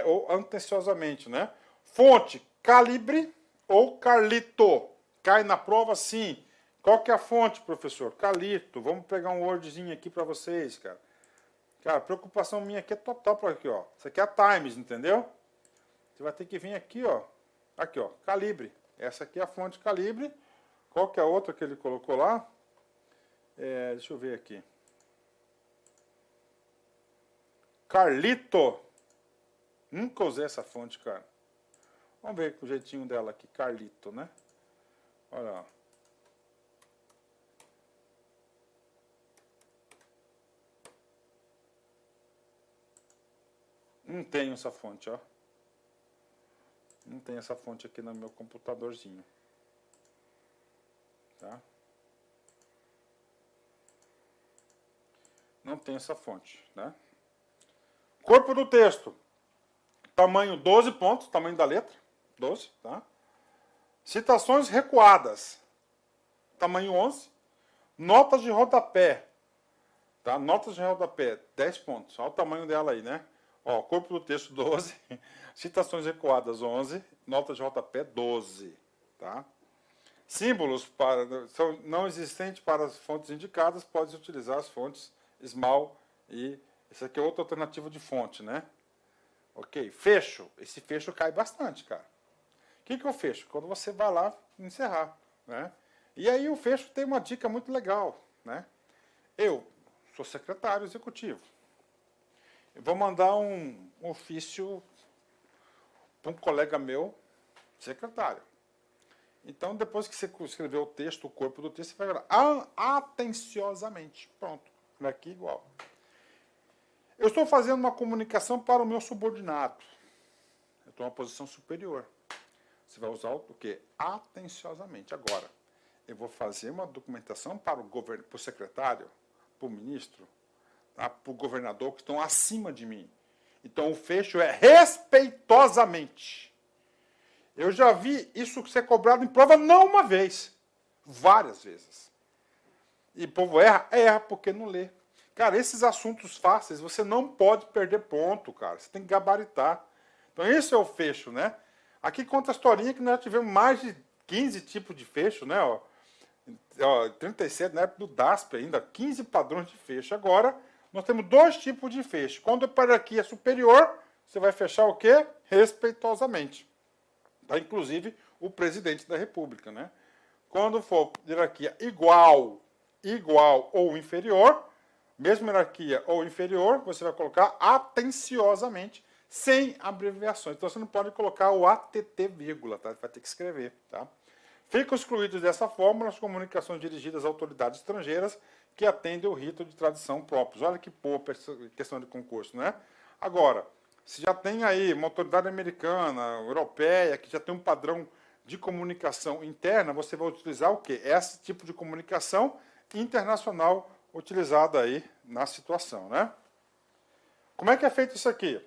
o atenciosamente, né? Fonte, calibre ou Carlito. Cai na prova, sim. Qual que é a fonte, professor? Carlito. Vamos pegar um wordzinho aqui para vocês, cara. Cara, a preocupação minha aqui é total para aqui, ó. Isso aqui é a Times, entendeu? Você vai ter que vir aqui, ó. Aqui, ó, calibre. Essa aqui é a fonte calibre. Qual que é a outra que ele colocou lá? Deixa eu ver aqui. Carlito. Nunca usei essa fonte, cara. Vamos ver o jeitinho dela aqui. Carlito, né? Olha lá. Não tenho essa fonte, ó. Não tem essa fonte aqui no meu computadorzinho. Tá? Não tem essa fonte, né? Corpo do texto. Tamanho 12 pontos, tamanho da letra. 12, tá? Citações recuadas. Tamanho 11. Notas de rodapé. Tá? Notas de rodapé, 10 pontos. Olha o tamanho dela aí, né? Ó, corpo do texto 12. Citações recuadas 11. Notas de rodapé 12. Tá? Símbolos são não existentes para as fontes indicadas. Pode utilizar as fontes Small e... Essa aqui é outra alternativa de fonte, né? Ok, fecho. Esse fecho cai bastante, cara. O que é o fecho? Quando você vai lá encerrar, né? E aí o fecho tem uma dica muito legal, né? Eu sou secretário executivo. Eu vou mandar um ofício para um colega meu, secretário. Então, depois que você escrever o texto, o corpo do texto, você vai virar atenciosamente. Pronto. Aqui igual. Eu estou fazendo uma comunicação para o meu subordinado. Eu estou em uma posição superior. Você vai usar o quê? Atenciosamente. Agora, eu vou fazer uma documentação para o secretário, para o ministro, tá? Para o governador, que estão acima de mim. Então, o fecho é respeitosamente. Eu já vi isso ser cobrado em prova não uma vez, várias vezes. E o povo erra porque não lê. Cara, esses assuntos fáceis, você não pode perder ponto, cara. Você tem que gabaritar. Então, esse é o fecho, né? Aqui conta a historinha que nós tivemos mais de 15 tipos de fecho, né? 37, na época do DASP ainda, 15 padrões de fecho. Agora, nós temos 2 tipos de fecho. Quando a hierarquia é superior, você vai fechar o quê? Respeitosamente. Tá? Inclusive, o presidente da República, né? Quando for hierarquia igual ou inferior, mesma hierarquia ou inferior, você vai colocar atenciosamente, sem abreviações. Então, você não pode colocar o ATT, vírgula, tá? Vai ter que escrever, tá? Ficam excluídos dessa forma as comunicações dirigidas a autoridades estrangeiras que atendem o rito de tradição próprios. Olha que boa questão de concurso, né? Agora, se já tem aí uma autoridade americana, europeia, que já tem um padrão de comunicação interna, você vai utilizar o quê? Esse tipo de comunicação internacional utilizada aí na situação, né? Como é que é feito isso aqui?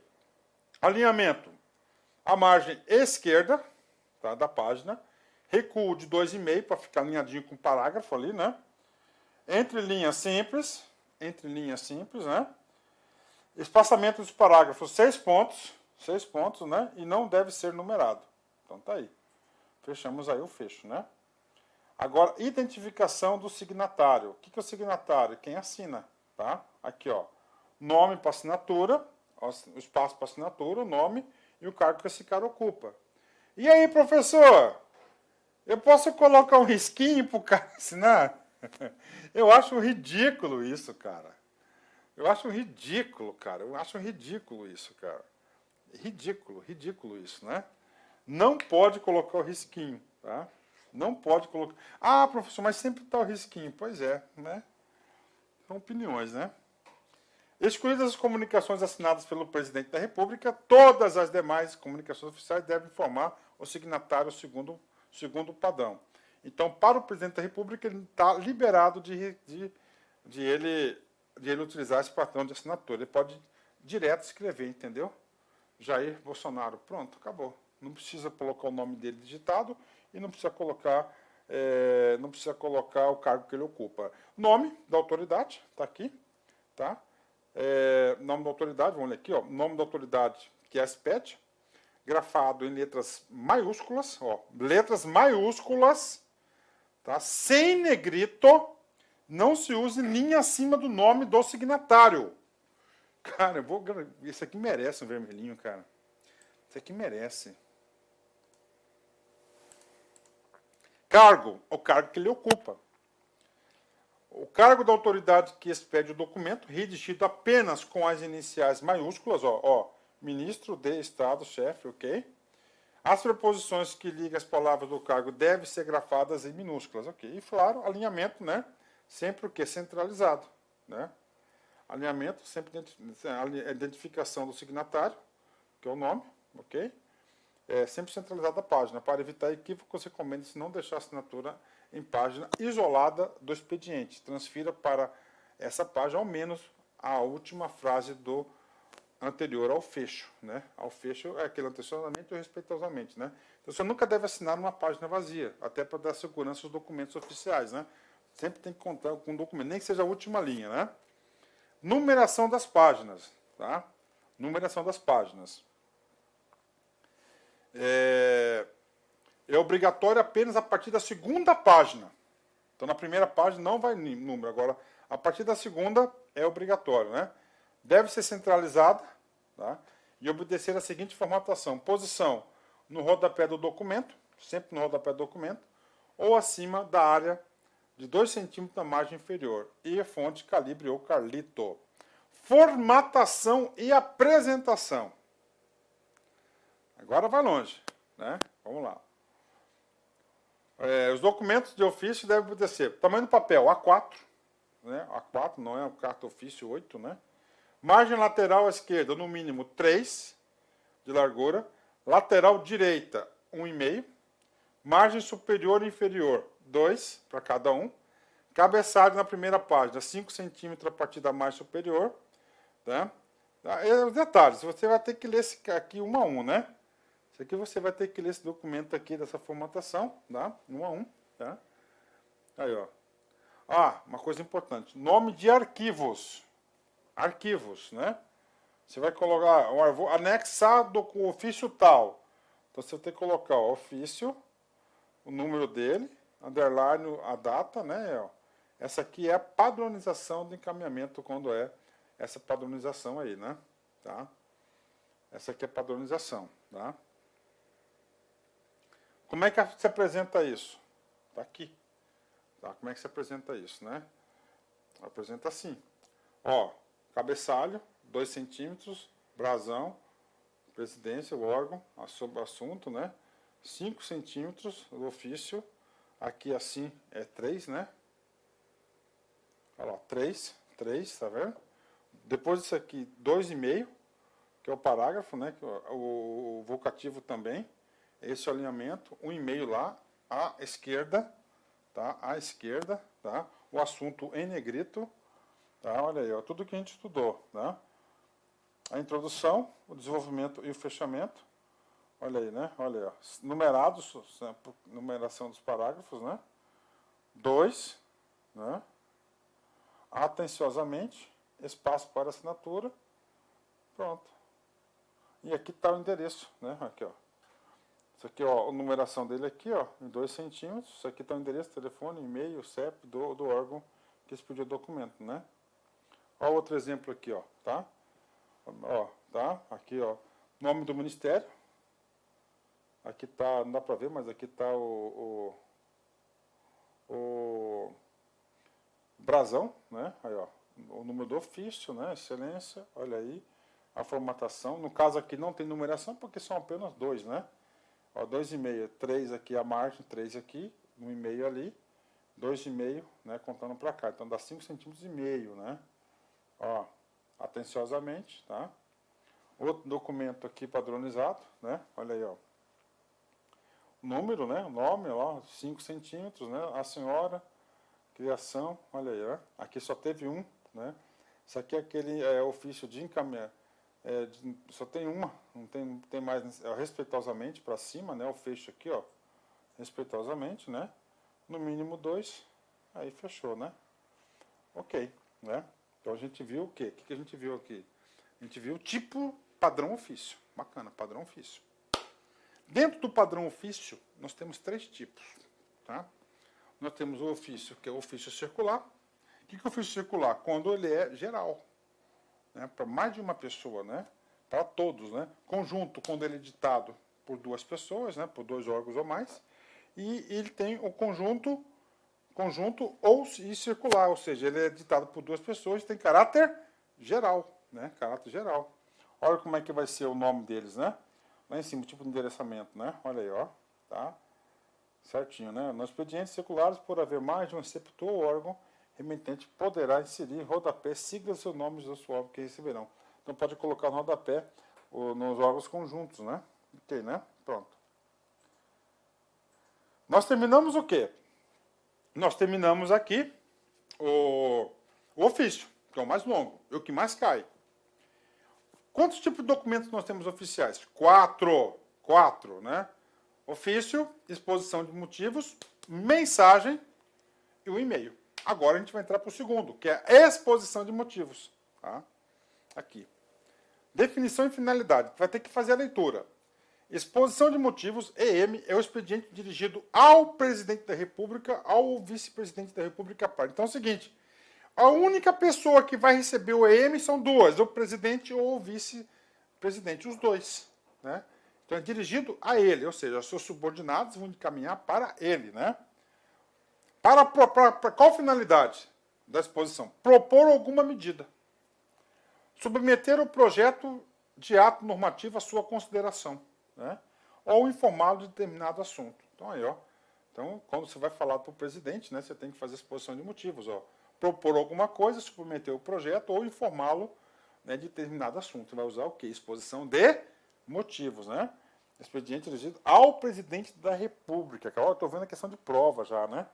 Alinhamento. A margem esquerda, tá, da página, recuo de 2,5 para ficar alinhadinho com o parágrafo ali, né? Entre linhas simples, né? Espaçamento dos parágrafos 6 pontos, né? E não deve ser numerado. Então tá aí. Fechamos aí o fecho, né? Agora, identificação do signatário. O que é o signatário? Quem assina, tá? Aqui, ó. Nome para assinatura, o espaço para assinatura, o nome e o cargo que esse cara ocupa. E aí, professor? Eu posso colocar um risquinho para o cara assinar? Eu acho ridículo isso, cara. Eu acho ridículo, cara. Eu acho ridículo isso, cara. Ridículo isso, né? Não pode colocar o risquinho, tá? Não pode colocar. Ah, professor, mas sempre está o risquinho. Pois é, né? São opiniões, né? Excluídas as comunicações assinadas pelo presidente da República, todas as demais comunicações oficiais devem informar o signatário segundo o padrão. Então, para o presidente da República, ele está liberado de ele utilizar esse padrão de assinatura. Ele pode direto escrever, entendeu? Jair Bolsonaro. Pronto, acabou. Não precisa colocar o nome dele digitado e não precisa colocar o cargo que ele ocupa. Nome da autoridade, está aqui, tá? Nome da autoridade, vamos ler aqui, ó. Nome da autoridade, que é a SPED, grafado em letras maiúsculas, ó, letras maiúsculas, tá? Sem negrito, não se use linha acima do nome do signatário. Cara, isso aqui merece um vermelhinho, cara. Isso aqui merece. Cargo, o cargo que ele ocupa. O cargo da autoridade que expede o documento, redigido apenas com as iniciais maiúsculas, ó, ministro de Estado, chefe, ok? As preposições que ligam as palavras do cargo devem ser grafadas em minúsculas, ok? E, claro, alinhamento, né? Sempre o que? Centralizado, né? Alinhamento, sempre identificação do signatário, que é o nome, ok? Sempre centralizado a página. Para evitar equívocos, recomenda-se não deixar a assinatura em página isolada do expediente. Transfira para essa página ao menos a última frase do anterior ao fecho, né? Ao fecho é aquele anteciosamente ou respeitosamente, né? Então você nunca deve assinar numa página vazia, até para dar segurança aos documentos oficiais, né? Sempre tem que contar com um documento, nem que seja a última linha, né? Numeração das páginas, tá? Numeração das páginas. É obrigatório apenas a partir da segunda página. Então, na primeira página não vai número. Agora, a partir da segunda é obrigatório, né? Deve ser centralizada, tá? E obedecer a seguinte formatação. Posição no rodapé do documento, sempre no rodapé do documento, ou acima da área de 2 centímetros da margem inferior. E fonte, calibre ou Carlito. Formatação e apresentação. Agora vai longe, né? Vamos lá. Os documentos de ofício devem obedecer. Tamanho do papel, A4, né? A4, não é o carta ofício 8, né? Margem lateral à esquerda, no mínimo 3 de largura. Lateral direita, 1,5. Margem superior e inferior, 2 para cada um. Cabeçalho na primeira página, 5 centímetros a partir da margem superior. Tá? Os detalhes, você vai ter que ler esse aqui um a um, né? Isso aqui você vai ter que ler esse documento aqui dessa formatação, tá? Um a um, tá? Aí, ó. Ah, uma coisa importante. Nome de arquivos. Arquivos, né? Você vai colocar anexado com o ofício tal. Então você tem que colocar o ofício, o número dele, underline a data, né? Ó. Essa aqui é a padronização do encaminhamento quando é essa padronização aí, né? Tá? Essa aqui é a padronização, tá? Como é que se apresenta isso? Está aqui. Tá? Como é que se apresenta isso, né? Apresenta assim. Ó, cabeçalho, 2 centímetros, brasão, presidência, o órgão, sobre o assunto, né? 5 centímetros do ofício. Aqui assim é 3, né? Olha lá, 3, tá vendo? Depois disso aqui, 2,5, que é o parágrafo, né? O vocativo também. Esse é o alinhamento, 1,5 lá, à esquerda, tá? À esquerda, tá? O assunto em negrito, tá? Olha aí, ó, tudo que a gente estudou, tá? A introdução, o desenvolvimento e o fechamento, olha aí, né? Olha aí, ó, numerados, numeração dos parágrafos, né? 2, né? Atenciosamente, espaço para assinatura, pronto. E aqui está o endereço, né? Aqui, ó. Isso aqui, ó, a numeração dele aqui, ó, em 2 centímetros. Isso aqui está o endereço, telefone, e-mail, CEP do órgão que expediu o documento, né? Ó, outro exemplo aqui, ó, tá? Ó, tá? Aqui, ó, nome do ministério. Aqui tá, não dá para ver, mas aqui tá o brasão, né? Aí, ó, o número do ofício, né? Excelência, olha aí, a formatação. No caso aqui não tem numeração porque são apenas 2, né? Ó, 2,5, 3 aqui a margem, 3 aqui, 1,5 ali, 2,5, né? Contando para cá, então dá 5,5 centímetros, né? Ó, atenciosamente, tá? Outro documento aqui padronizado, né? Olha aí, ó. Número, né? Nome, ó, 5 centímetros, né? A senhora, criação, olha aí, ó. Aqui só teve um, né? Isso aqui é aquele ofício de encaminhar, só tem uma, não tem mais, respeitosamente para cima, né? O fecho aqui, ó, respeitosamente, né? No mínimo 2, aí fechou, né? Ok, né? Então a gente viu o quê? O que a gente viu aqui? A gente viu o tipo padrão ofício. Bacana, padrão ofício. Dentro do padrão ofício, nós temos 3 tipos. Tá? Nós temos o ofício, que é o ofício circular. O que é o ofício circular? Quando ele é geral. Né? Para mais de uma pessoa, né? Para todos. Né? Conjunto, quando ele é ditado por 2 pessoas, né? Por 2 órgãos ou mais. E ele tem o conjunto ou e circular, ou seja, ele é ditado por 2 pessoas, tem caráter geral, né? Caráter geral. Olha como é que vai ser o nome deles, né? Lá em cima, o tipo de endereçamento, né? Olha aí, ó, tá? Certinho, né? Nos expedientes circulares, por haver mais de um receptor ou órgão, remetente poderá inserir rodapé siglas ou nomes do seu órgão que receberão. Então pode colocar no rodapé nos órgãos conjuntos, né? Ok, né? Pronto. Nós terminamos o quê? Nós terminamos aqui o ofício, que é o mais longo, e o que mais cai. Quantos tipos de documentos nós temos oficiais? 4, né? Ofício, exposição de motivos, mensagem e o e-mail. Agora a gente vai entrar para o segundo, que é a exposição de motivos. Tá? Aqui. Definição e finalidade. Vai ter que fazer a leitura. Exposição de motivos, EM, é o expediente dirigido ao presidente da República, ao vice-presidente da República à parte. Então é o seguinte, a única pessoa que vai receber o EM são 2, o presidente ou o vice-presidente, os 2. Né? Então é dirigido a ele, ou seja, os seus subordinados vão encaminhar para ele. Né? Para qual finalidade da exposição? Propor alguma medida. Submeter o projeto de ato normativo à sua consideração. Né? Ou informá-lo de determinado assunto. Então, aí, ó. Então, quando você vai falar para o presidente, né, você tem que fazer exposição de motivos. Ó. Propor alguma coisa, submeter o projeto ou informá-lo, né, de determinado assunto. Você vai usar o quê? Exposição de motivos. Né? Expediente dirigido ao presidente da República. Agora eu estou vendo a questão de prova já. Né?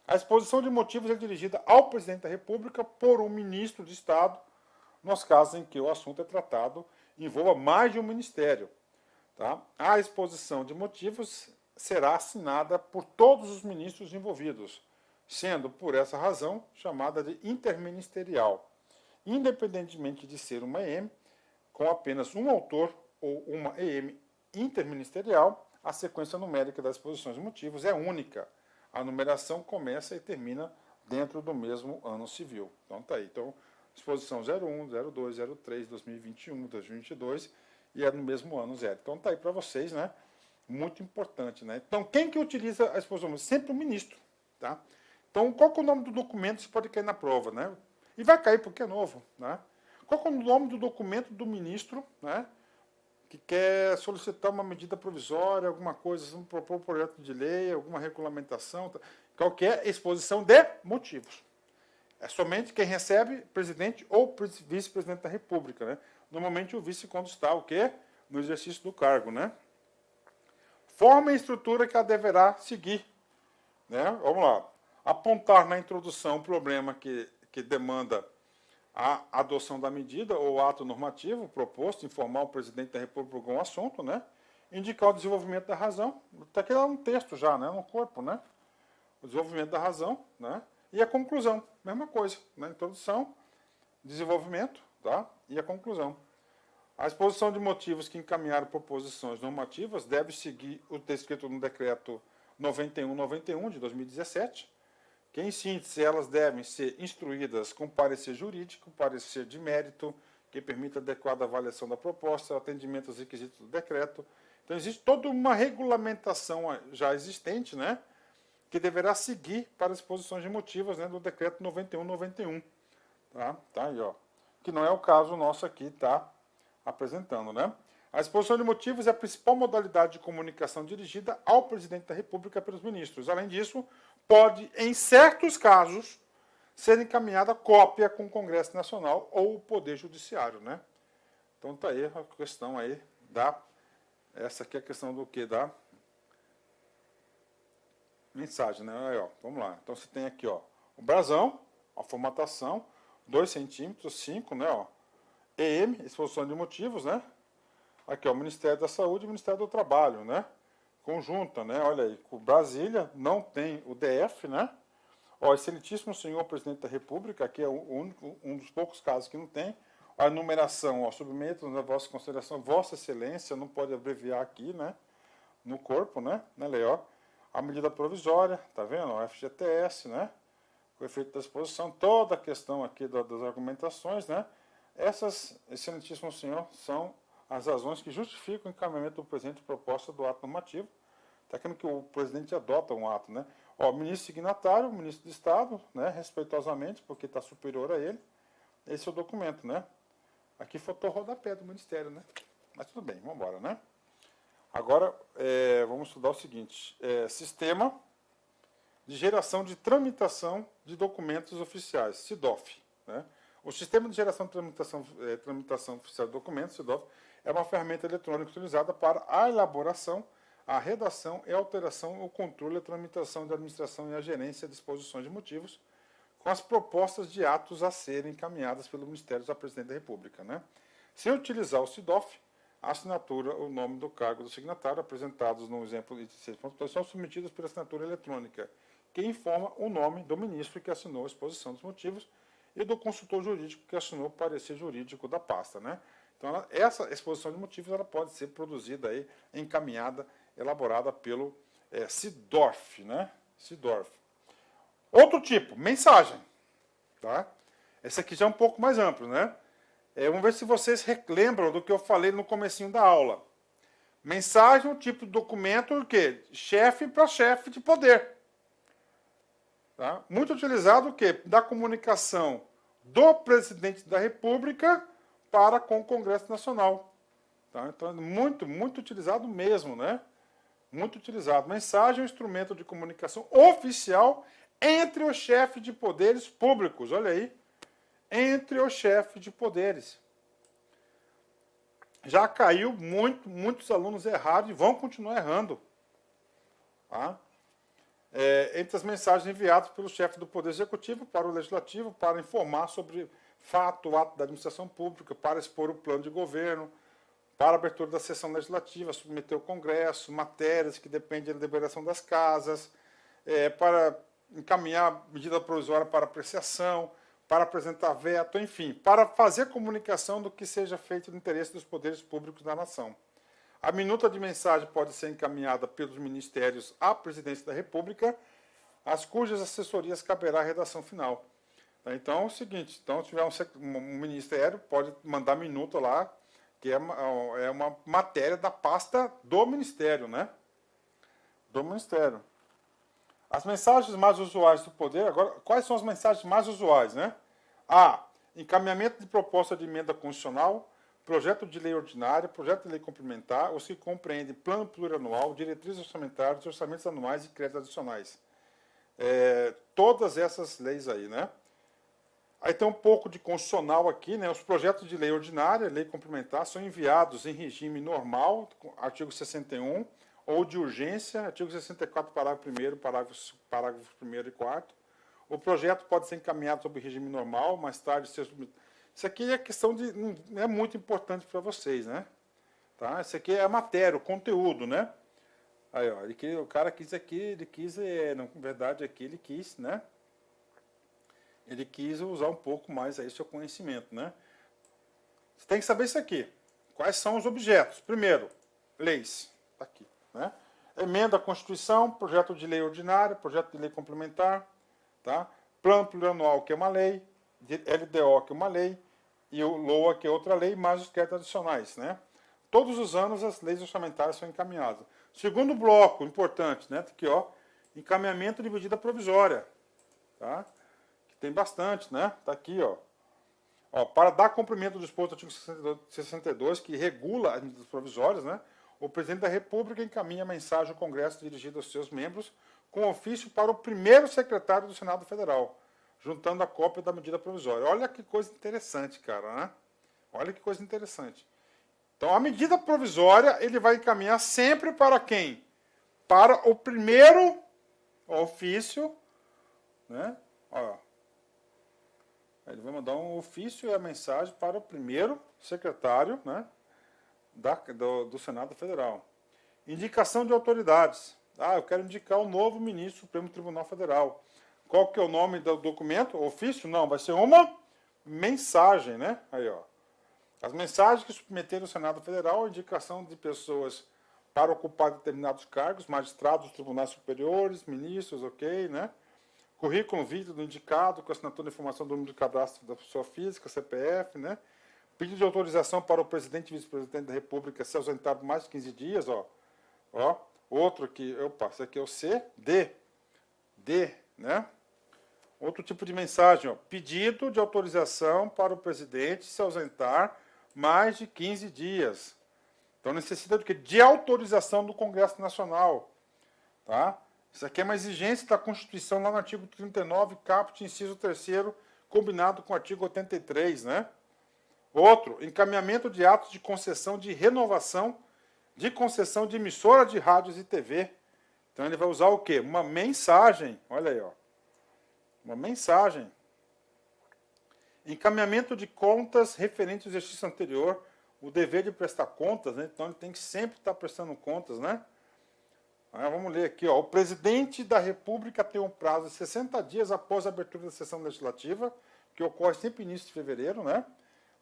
A exposição de motivos é dirigida ao presidente da República por um ministro de Estado, nos casos em que o assunto é tratado e envolva mais de um ministério. Tá? A exposição de motivos será assinada por todos os ministros envolvidos, sendo, por essa razão, chamada de interministerial, independentemente de ser uma EM, com apenas um autor ou uma EM interministerial, a sequência numérica das exposições de motivos é única. A numeração começa e termina dentro do mesmo ano civil. Então, tá aí. Então, exposição 01, 02, 03, 2021, 2022 e é no mesmo ano 0. Então tá aí para vocês, né? Muito importante, né? Então quem que utiliza a exposição? Sempre o ministro, tá? Então qual que é o nome do documento? Isso pode cair na prova, né? E vai cair porque é novo, né? Qual que é o nome do documento do ministro, né? Que quer solicitar uma medida provisória, alguma coisa, propor um projeto de lei, alguma regulamentação, qualquer exposição de motivos. É somente quem recebe, presidente ou vice-presidente da República, né? Normalmente o vice quando está o quê? No exercício do cargo, né? Forma e estrutura que ela deverá seguir, né? Vamos lá. Apontar na introdução o problema que demanda a adoção da medida ou ato normativo proposto, informar o presidente da República algum assunto, né? Indicar o desenvolvimento da razão. Está aqui lá no texto já, né? No corpo, né? O desenvolvimento da razão, né? E a conclusão, mesma coisa, né? Introdução, desenvolvimento, tá? E a conclusão. A exposição de motivos que encaminharam proposições normativas deve seguir o descrito no Decreto 9191 de 2017, que, em síntese, elas devem ser instruídas com parecer jurídico, parecer de mérito, que permita adequada avaliação da proposta, atendimento aos requisitos do decreto. Então, existe toda uma regulamentação já existente, né, que deverá seguir para as exposições de motivos, né, do Decreto 9191. Tá aí, ó. Que não é o caso nosso aqui, tá apresentando, né? A exposição de motivos é a principal modalidade de comunicação dirigida ao presidente da República pelos ministros. Além disso, pode, em certos casos, ser encaminhada cópia com o Congresso Nacional ou o Poder Judiciário, né? Então tá aí a questão aí da... Essa aqui é a questão do quê? Da mensagem, né? Aí, ó, vamos lá. Então você tem aqui, ó, o brasão, a formatação, 2 centímetros, 5, né? Ó, EM, exposição de motivos, né? Aqui, ó, o Ministério da Saúde e o Ministério do Trabalho, né? Conjunta, né? Olha aí, o Brasília não tem o DF, né? Ó, excelentíssimo senhor presidente da República, aqui é um dos poucos casos que não tem. A numeração, ó, submeto na vossa consideração, Vossa Excelência, não pode abreviar aqui, né? No corpo, né? Lei, ó. A medida provisória, tá vendo? O FGTS, né? O efeito da exposição, toda a questão aqui das argumentações, né? Essas, excelentíssimo senhor, são as razões que justificam o encaminhamento do presente proposta do ato normativo. Está querendo que o presidente adota um ato, né? Ó, ministro signatário, ministro de Estado, né? Respeitosamente, porque está superior a ele. Esse é o documento, né? Aqui faltou o rodapé do Ministério, né? Mas tudo bem, vamos embora, né? Agora, vamos estudar o seguinte. Sistema de geração de tramitação de documentos oficiais, SIDOF, né? O Sistema de Geração de Tramitação Oficial de Documentos, SIDOF, é uma ferramenta eletrônica utilizada para a elaboração, a redação e a alteração, o controle, a tramitação da administração e a gerência de exposições de motivos com as propostas de atos a serem encaminhadas pelo Ministério ao Presidente da República, né? Sem utilizar o SIDOF, a assinatura, o nome do cargo do signatário, apresentados no exemplo de 6.2, são submetidos pela assinatura eletrônica, que informa o nome do ministro que assinou a exposição dos motivos e do consultor jurídico que assinou o parecer jurídico da pasta, né? Então, essa exposição de motivos ela pode ser produzida aí, encaminhada, elaborada pelo SIDOF, né? SIDOF. Outro tipo, mensagem, tá? Esse aqui já é um pouco mais amplo, né? Vamos ver se vocês lembram do que eu falei no comecinho da aula. Mensagem é um tipo de documento, o quê? Chefe para chefe de poder. Tá? Muito utilizado o quê? Da comunicação do presidente da República para com o Congresso Nacional. Tá? Então, muito, muito utilizado mesmo, né? Muito utilizado. Mensagem é um instrumento de comunicação oficial entre os chefes de poderes públicos. Olha aí. Entre os chefes de poderes. Já caiu muitos alunos errados e vão continuar errando. Tá? Entre as mensagens enviadas pelo chefe do Poder Executivo para o Legislativo, para informar sobre fato, ato da administração pública, para expor o plano de governo, para a abertura da sessão legislativa, submeter ao Congresso, matérias que dependem da deliberação das casas, para encaminhar medida provisória para apreciação, para apresentar veto, enfim, para fazer comunicação do que seja feito no interesse dos poderes públicos da nação. A minuta de mensagem pode ser encaminhada pelos ministérios à Presidência da República, às cujas assessorias caberá a redação final. Então, é o seguinte, então, se tiver um ministério, pode mandar minuta lá, que é uma matéria da pasta do Ministério, né? Do Ministério. As mensagens mais usuais do poder, agora, quais são as mensagens mais usuais, né? A. Encaminhamento de proposta de emenda constitucional, projeto de lei ordinária, projeto de lei complementar, os que compreendem plano plurianual, diretrizes orçamentárias, orçamentos anuais e créditos adicionais. Todas essas leis aí, né? Aí tem um pouco de constitucional aqui, né? Os projetos de lei ordinária, lei complementar, são enviados em regime normal, artigo 61, ou de urgência, artigo 64, parágrafo 1º, parágrafo 1º e 4º. O projeto pode ser encaminhado sob regime normal, mais tarde ser submetido. Isso aqui é questão de... é muito importante para vocês, né? Tá? Isso aqui é a matéria, o conteúdo, né? Aí, ó, o cara quis aqui, ele quis, na verdade, aqui ele quis, né? Ele quis usar um pouco mais aí seu conhecimento, né? Você tem que saber isso aqui. quais são os objetos? Primeiro, leis. Está aqui. Né? Emenda à Constituição, projeto de lei ordinária, projeto de lei complementar, tá? Plano plurianual, que é uma lei, LDO, que é uma lei, e o LOA, que é outra lei, mais os créditos adicionais. Né? Todos os anos as leis orçamentárias são encaminhadas. Segundo bloco, importante, né? Aqui, ó, encaminhamento de medida provisória. Tá? Que tem bastante, né? Está aqui, ó. Para dar cumprimento ao disposto do artigo 62, que regula as medidas provisórias, né? O presidente da República encaminha mensagem ao Congresso dirigida aos seus membros com ofício para o primeiro secretário do Senado Federal, juntando a cópia da medida provisória. Olha que coisa interessante, cara, né? Olha que coisa interessante. Então, a medida provisória ele vai encaminhar sempre para quem? Para o primeiro ofício, né? Ó, ele vai mandar um ofício e a mensagem para o primeiro secretário, né, do Senado Federal. Indicação de autoridades. Eu quero indicar o novo ministro do Supremo Tribunal Federal. Qual que é o nome do documento? Ofício? Não, vai ser uma mensagem, né? Aí, ó. As mensagens que submeteram ao Senado Federal, indicação de pessoas para ocupar determinados cargos, magistrados dos tribunais superiores, ministros, ok, né? Currículo vitae do indicado, com assinatura de informação do número de cadastro da pessoa física, CPF, né? Pedido de autorização para o presidente e vice-presidente da República se ausentar por mais de 15 dias, ó. Outro aqui, esse aqui é o C, D, né? Outro tipo de mensagem, ó. Pedido de autorização para o presidente se ausentar mais de 15 dias. Então necessita de quê? De autorização do Congresso Nacional, tá? Isso aqui é uma exigência da Constituição, lá no artigo 39, caput, inciso 3º, combinado com o artigo 83, né? Outro, encaminhamento de atos de concessão de renovação de concessão de emissora de rádios e TV. Então ele vai usar o quê? Uma mensagem, olha aí, ó. Uma mensagem. Encaminhamento de contas referentes ao exercício anterior, o dever de prestar contas, né? Então ele tem que sempre estar prestando contas, né? Vamos ler aqui, ó. O presidente da República tem um prazo de 60 dias após a abertura da sessão legislativa, que ocorre sempre no início de fevereiro, né?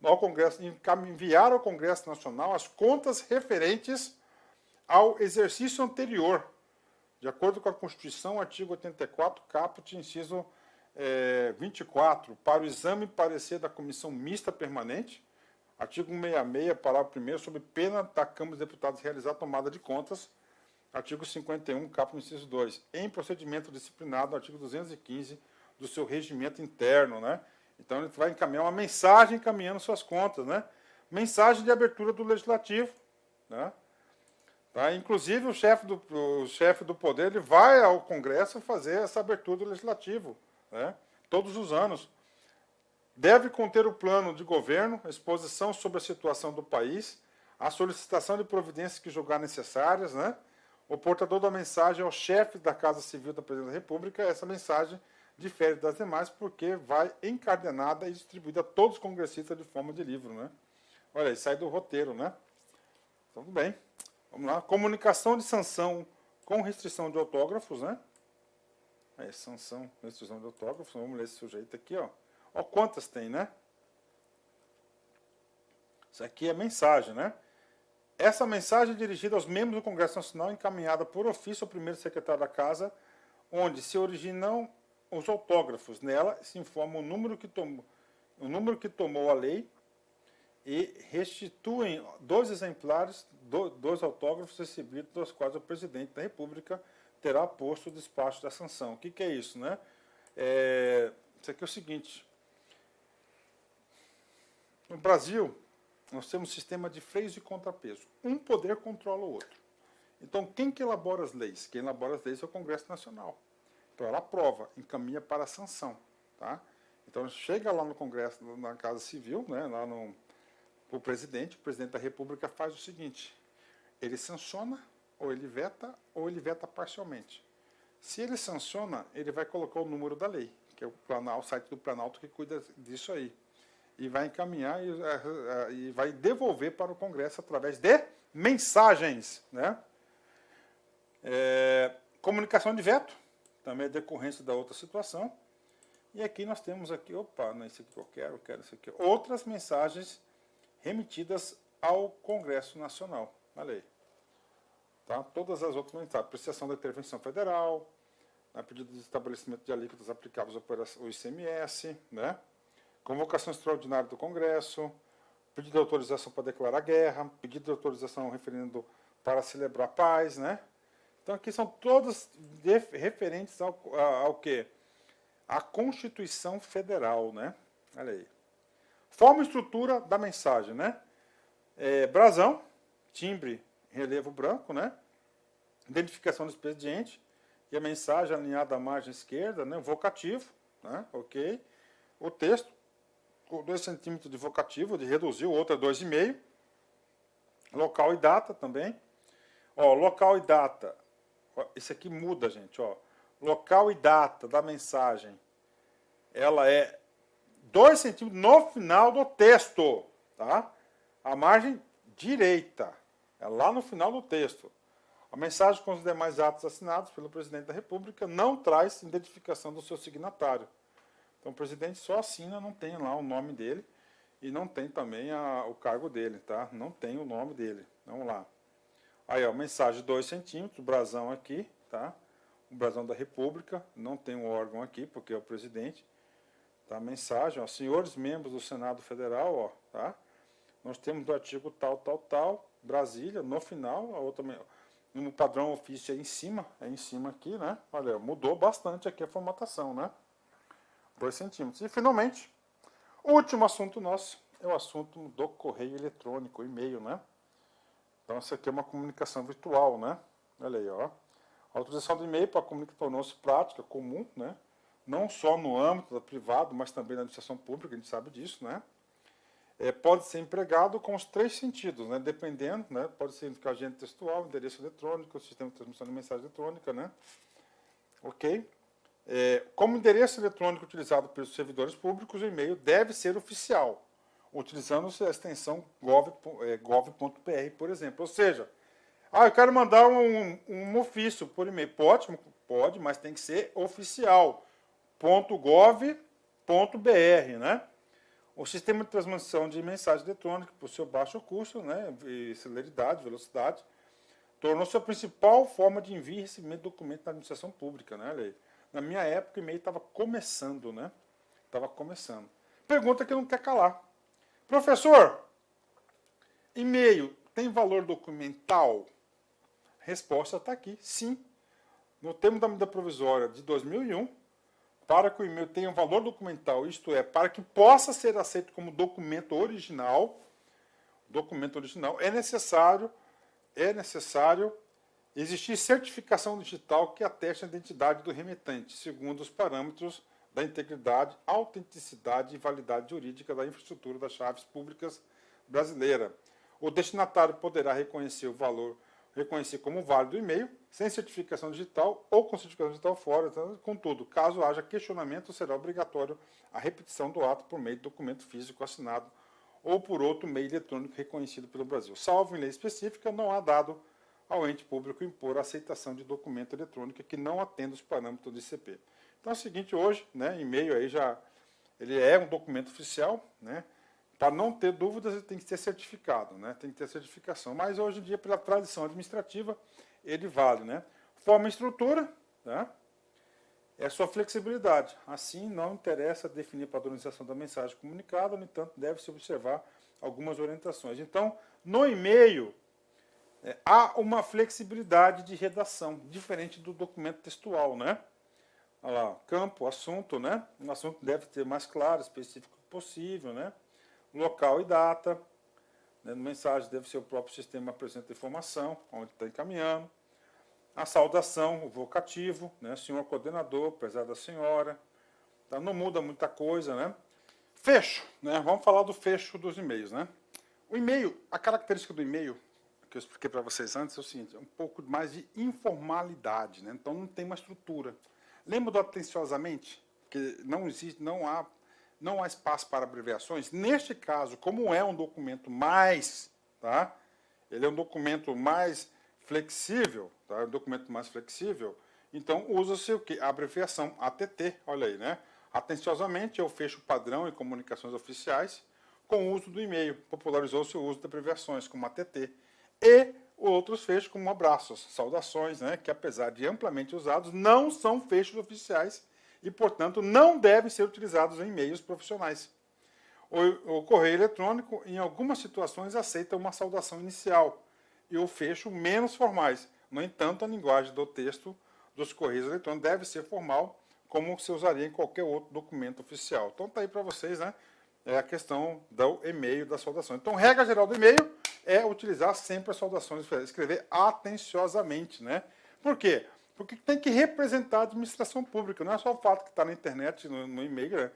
Ao Congresso, enviar ao Congresso Nacional as contas referentes ao exercício anterior, de acordo com a Constituição, artigo 84, caput, inciso 24, para o exame e parecer da Comissão Mista Permanente, artigo 166, parágrafo 1º, sob pena da Câmara dos Deputados realizar a tomada de contas, artigo 51, caput, inciso 2, em procedimento disciplinado, artigo 215 do seu regimento interno, né? Então ele vai encaminhar uma mensagem encaminhando suas contas, né? Mensagem de abertura do Legislativo, né? Tá? Inclusive o chefe do poder ele vai ao Congresso fazer essa abertura do Legislativo, né? Todos os anos. Deve conter o plano de governo, exposição sobre a situação do país, a solicitação de providências que julgar necessárias, né? O portador da mensagem é o chefe da Casa Civil da Presidência da República. Essa mensagem difere das demais porque vai encadenada e distribuída a todos os congressistas de forma de livro, né? Olha aí, sai do roteiro, né? Tudo bem. Vamos lá. Comunicação de sanção com restrição de autógrafos, né? Sanção, restrição de autógrafos. Vamos ler esse sujeito aqui, ó. Ó quantas tem, né? Isso aqui é mensagem, né? Essa mensagem é dirigida aos membros do Congresso Nacional, encaminhada por ofício ao primeiro secretário da Casa, onde se originam os autógrafos. Nela se informa o número que tomou a lei e restituem 2 exemplares, 2 autógrafos recebidos, dos quais o presidente da República terá posto o despacho da sanção. O que é isso, né? Isso aqui é o seguinte. No Brasil, nós temos um sistema de freios e contrapeso. Um poder controla o outro. Então, quem que elabora as leis? Quem elabora as leis é o Congresso Nacional. Então, ela aprova, encaminha para a sanção. Tá? Então, chega lá no Congresso, na Casa Civil, né, lá o presidente da República faz o seguinte: ele sanciona, ou ele veta parcialmente. Se ele sanciona, ele vai colocar o número da lei, que é o site do Planalto que cuida disso aí. E vai encaminhar e vai devolver para o Congresso através de mensagens. Né? Comunicação de veto, também é decorrência da outra situação. E aqui nós temos aqui, não é isso aqui que eu quero isso aqui. Outras mensagens remetidas ao Congresso Nacional. Olha aí. Tá? Todas as outras mensagens. Apreciação da intervenção federal, pedido de estabelecimento de alíquotas aplicáveis ao ICMS, né? Convocação extraordinária do Congresso, pedido de autorização para declarar guerra, pedido de autorização ao referendo para celebrar paz, né? Então aqui são todas referentes ao quê? A Constituição Federal, né? Olha aí. Forma e estrutura da mensagem, né? Brasão, timbre, relevo branco, né? Identificação do expediente e a mensagem alinhada à margem esquerda, né? Vocativo, né? Ok. O texto, com 2 centímetros de vocativo, de reduzir, o outro é 2,5. Local e data também. Ó, local e data. Isso aqui muda, gente, ó. Local e data da mensagem, ela é 2 centímetros no final do texto, tá? A margem direita, é lá no final do texto. A mensagem com os demais atos assinados pelo presidente da República não traz identificação do seu signatário. Então o presidente só assina, não tem lá o nome dele e não tem também o cargo dele, tá? Não tem o nome dele. Vamos lá. Aí, ó, mensagem 2 centímetros, brasão aqui, tá? O brasão da República, não tem um órgão aqui, porque é o presidente. Tá? Mensagem, ó, senhores membros do Senado Federal, ó, tá? Nós temos do artigo tal, Brasília, no final, a outra, no padrão ofício é em cima aqui, né? Olha, mudou bastante aqui a formatação, né? 2 centímetros. E, finalmente, o último assunto nosso é o assunto do correio eletrônico, e-mail, né? Então, isso aqui é uma comunicação virtual, né? Olha aí, ó. A utilização do e-mail para comunicar tornou-se prática, comum, né? Não só no âmbito privado, mas também na administração pública, a gente sabe disso, né? Pode ser empregado com os 3 sentidos, né? Dependendo, né? Pode significar agente textual, endereço eletrônico, sistema de transmissão de mensagem eletrônica, né? Ok? Como endereço eletrônico utilizado pelos servidores públicos, o e-mail deve ser oficial, utilizando-se a extensão gov.br, por exemplo. Ou seja, eu quero mandar um ofício por e-mail. Pode, mas tem que ser oficial. .gov.br, né? O sistema de transmissão de mensagem eletrônica, por seu baixo custo, né, e celeridade, velocidade, tornou-se a principal forma de envio e recebimento de documentos na administração pública, né? Olha aí. Na minha época, o e-mail estava começando, né? Estava começando. Pergunta que não quer calar. Professor, e-mail tem valor documental? Resposta está aqui, sim. No termo da medida provisória de 2001, para que o e-mail tenha um valor documental, isto é, para que possa ser aceito como documento original, é necessário existir certificação digital que ateste a identidade do remetente, segundo os parâmetros da integridade, autenticidade e validade jurídica da infraestrutura das chaves públicas brasileira. O destinatário poderá reconhecer como válido o e-mail, sem certificação digital ou com certificação digital fora. Contudo, caso haja questionamento, será obrigatório a repetição do ato por meio de documento físico assinado ou por outro meio eletrônico reconhecido pelo Brasil. Salvo em lei específica, não há dado ao ente público impor a aceitação de documento eletrônico que não atenda os parâmetros do ICP. Então é o seguinte, hoje, né, e-mail aí ele é um documento oficial, né? Para não ter dúvidas, ele tem que ser certificado, né? Tem que ter certificação. Mas hoje em dia, pela tradição administrativa, ele vale, né? Forma e estrutura, tá? É a sua flexibilidade. Assim, não interessa definir a padronização da mensagem comunicada, no entanto, deve-se observar algumas orientações. Então, no e-mail, há uma flexibilidade de redação, diferente do documento textual, né? Olha lá, campo, assunto, né? O assunto deve ter mais claro, específico possível, né? Local e data, né? Mensagem deve ser o próprio sistema que apresenta informação, onde está encaminhando. A saudação, o vocativo, né? Senhor coordenador, prezada senhora, tá? Não muda muita coisa, né? Fecho, né? Vamos falar do fecho dos e-mails, né? O e-mail, a característica do e-mail, que eu expliquei para vocês antes, é o seguinte, é um pouco mais de informalidade, né? Então não tem uma estrutura. Lembra do atenciosamente? Que não existe, não há espaço para abreviações. Neste caso, como é um documento mais, tá? Ele é um documento mais flexível, tá? Um documento mais flexível, então usa-se o quê? A abreviação ATT, olha aí, né? Atenciosamente, eu fecho padrão em comunicações oficiais, com o uso do e-mail. Popularizou-se o uso de abreviações, como ATT. E outros fechos, como abraços, saudações, né, que apesar de amplamente usados, não são fechos oficiais e, portanto, não devem ser utilizados em e-mails profissionais. O correio eletrônico, em algumas situações, aceita uma saudação inicial e o fecho menos formais. No entanto, a linguagem do texto dos correios eletrônicos deve ser formal, como se usaria em qualquer outro documento oficial. Então, está aí para vocês, né? É a questão do e-mail, da saudação. Então, regra geral do e-mail é utilizar sempre as saudações, escrever atenciosamente, né? Por quê? Porque tem que representar a administração pública, não é só o fato que está na internet, no e-mail, né?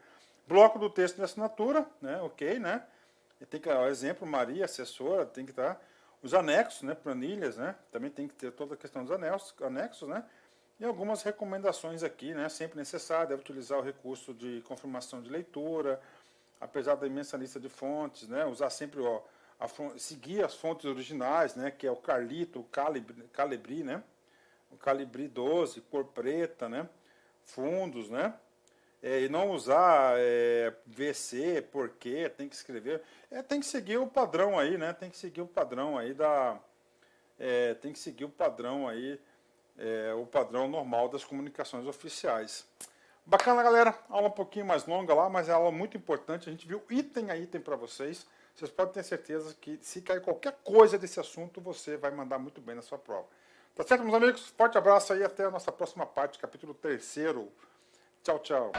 Bloco do texto de assinatura, né? Ok, né? E tem que, exemplo, Maria, assessora, tem que estar. Os anexos, né? Planilhas, né? Também tem que ter toda a questão dos anexos, né? E algumas recomendações aqui, né? Sempre necessário, deve utilizar o recurso de confirmação de leitura, apesar da imensa lista de fontes, né? Usar sempre, seguir as fontes originais, né? Que é o Carlito, o Calibri, né? O Calibri 12, cor preta, né? Fundos, né? E não usar VC, porquê, tem que escrever. Tem que seguir o padrão aí, né? Tem que seguir o padrão aí tem que seguir o padrão aí, o padrão normal das comunicações oficiais. Bacana, galera. Aula um pouquinho mais longa lá, mas é aula muito importante. A gente viu item a item para vocês. Vocês podem ter certeza que se cair qualquer coisa desse assunto, você vai mandar muito bem na sua prova. Tá certo, meus amigos? Forte abraço aí, até a nossa próxima parte, capítulo 3º. Tchau, tchau.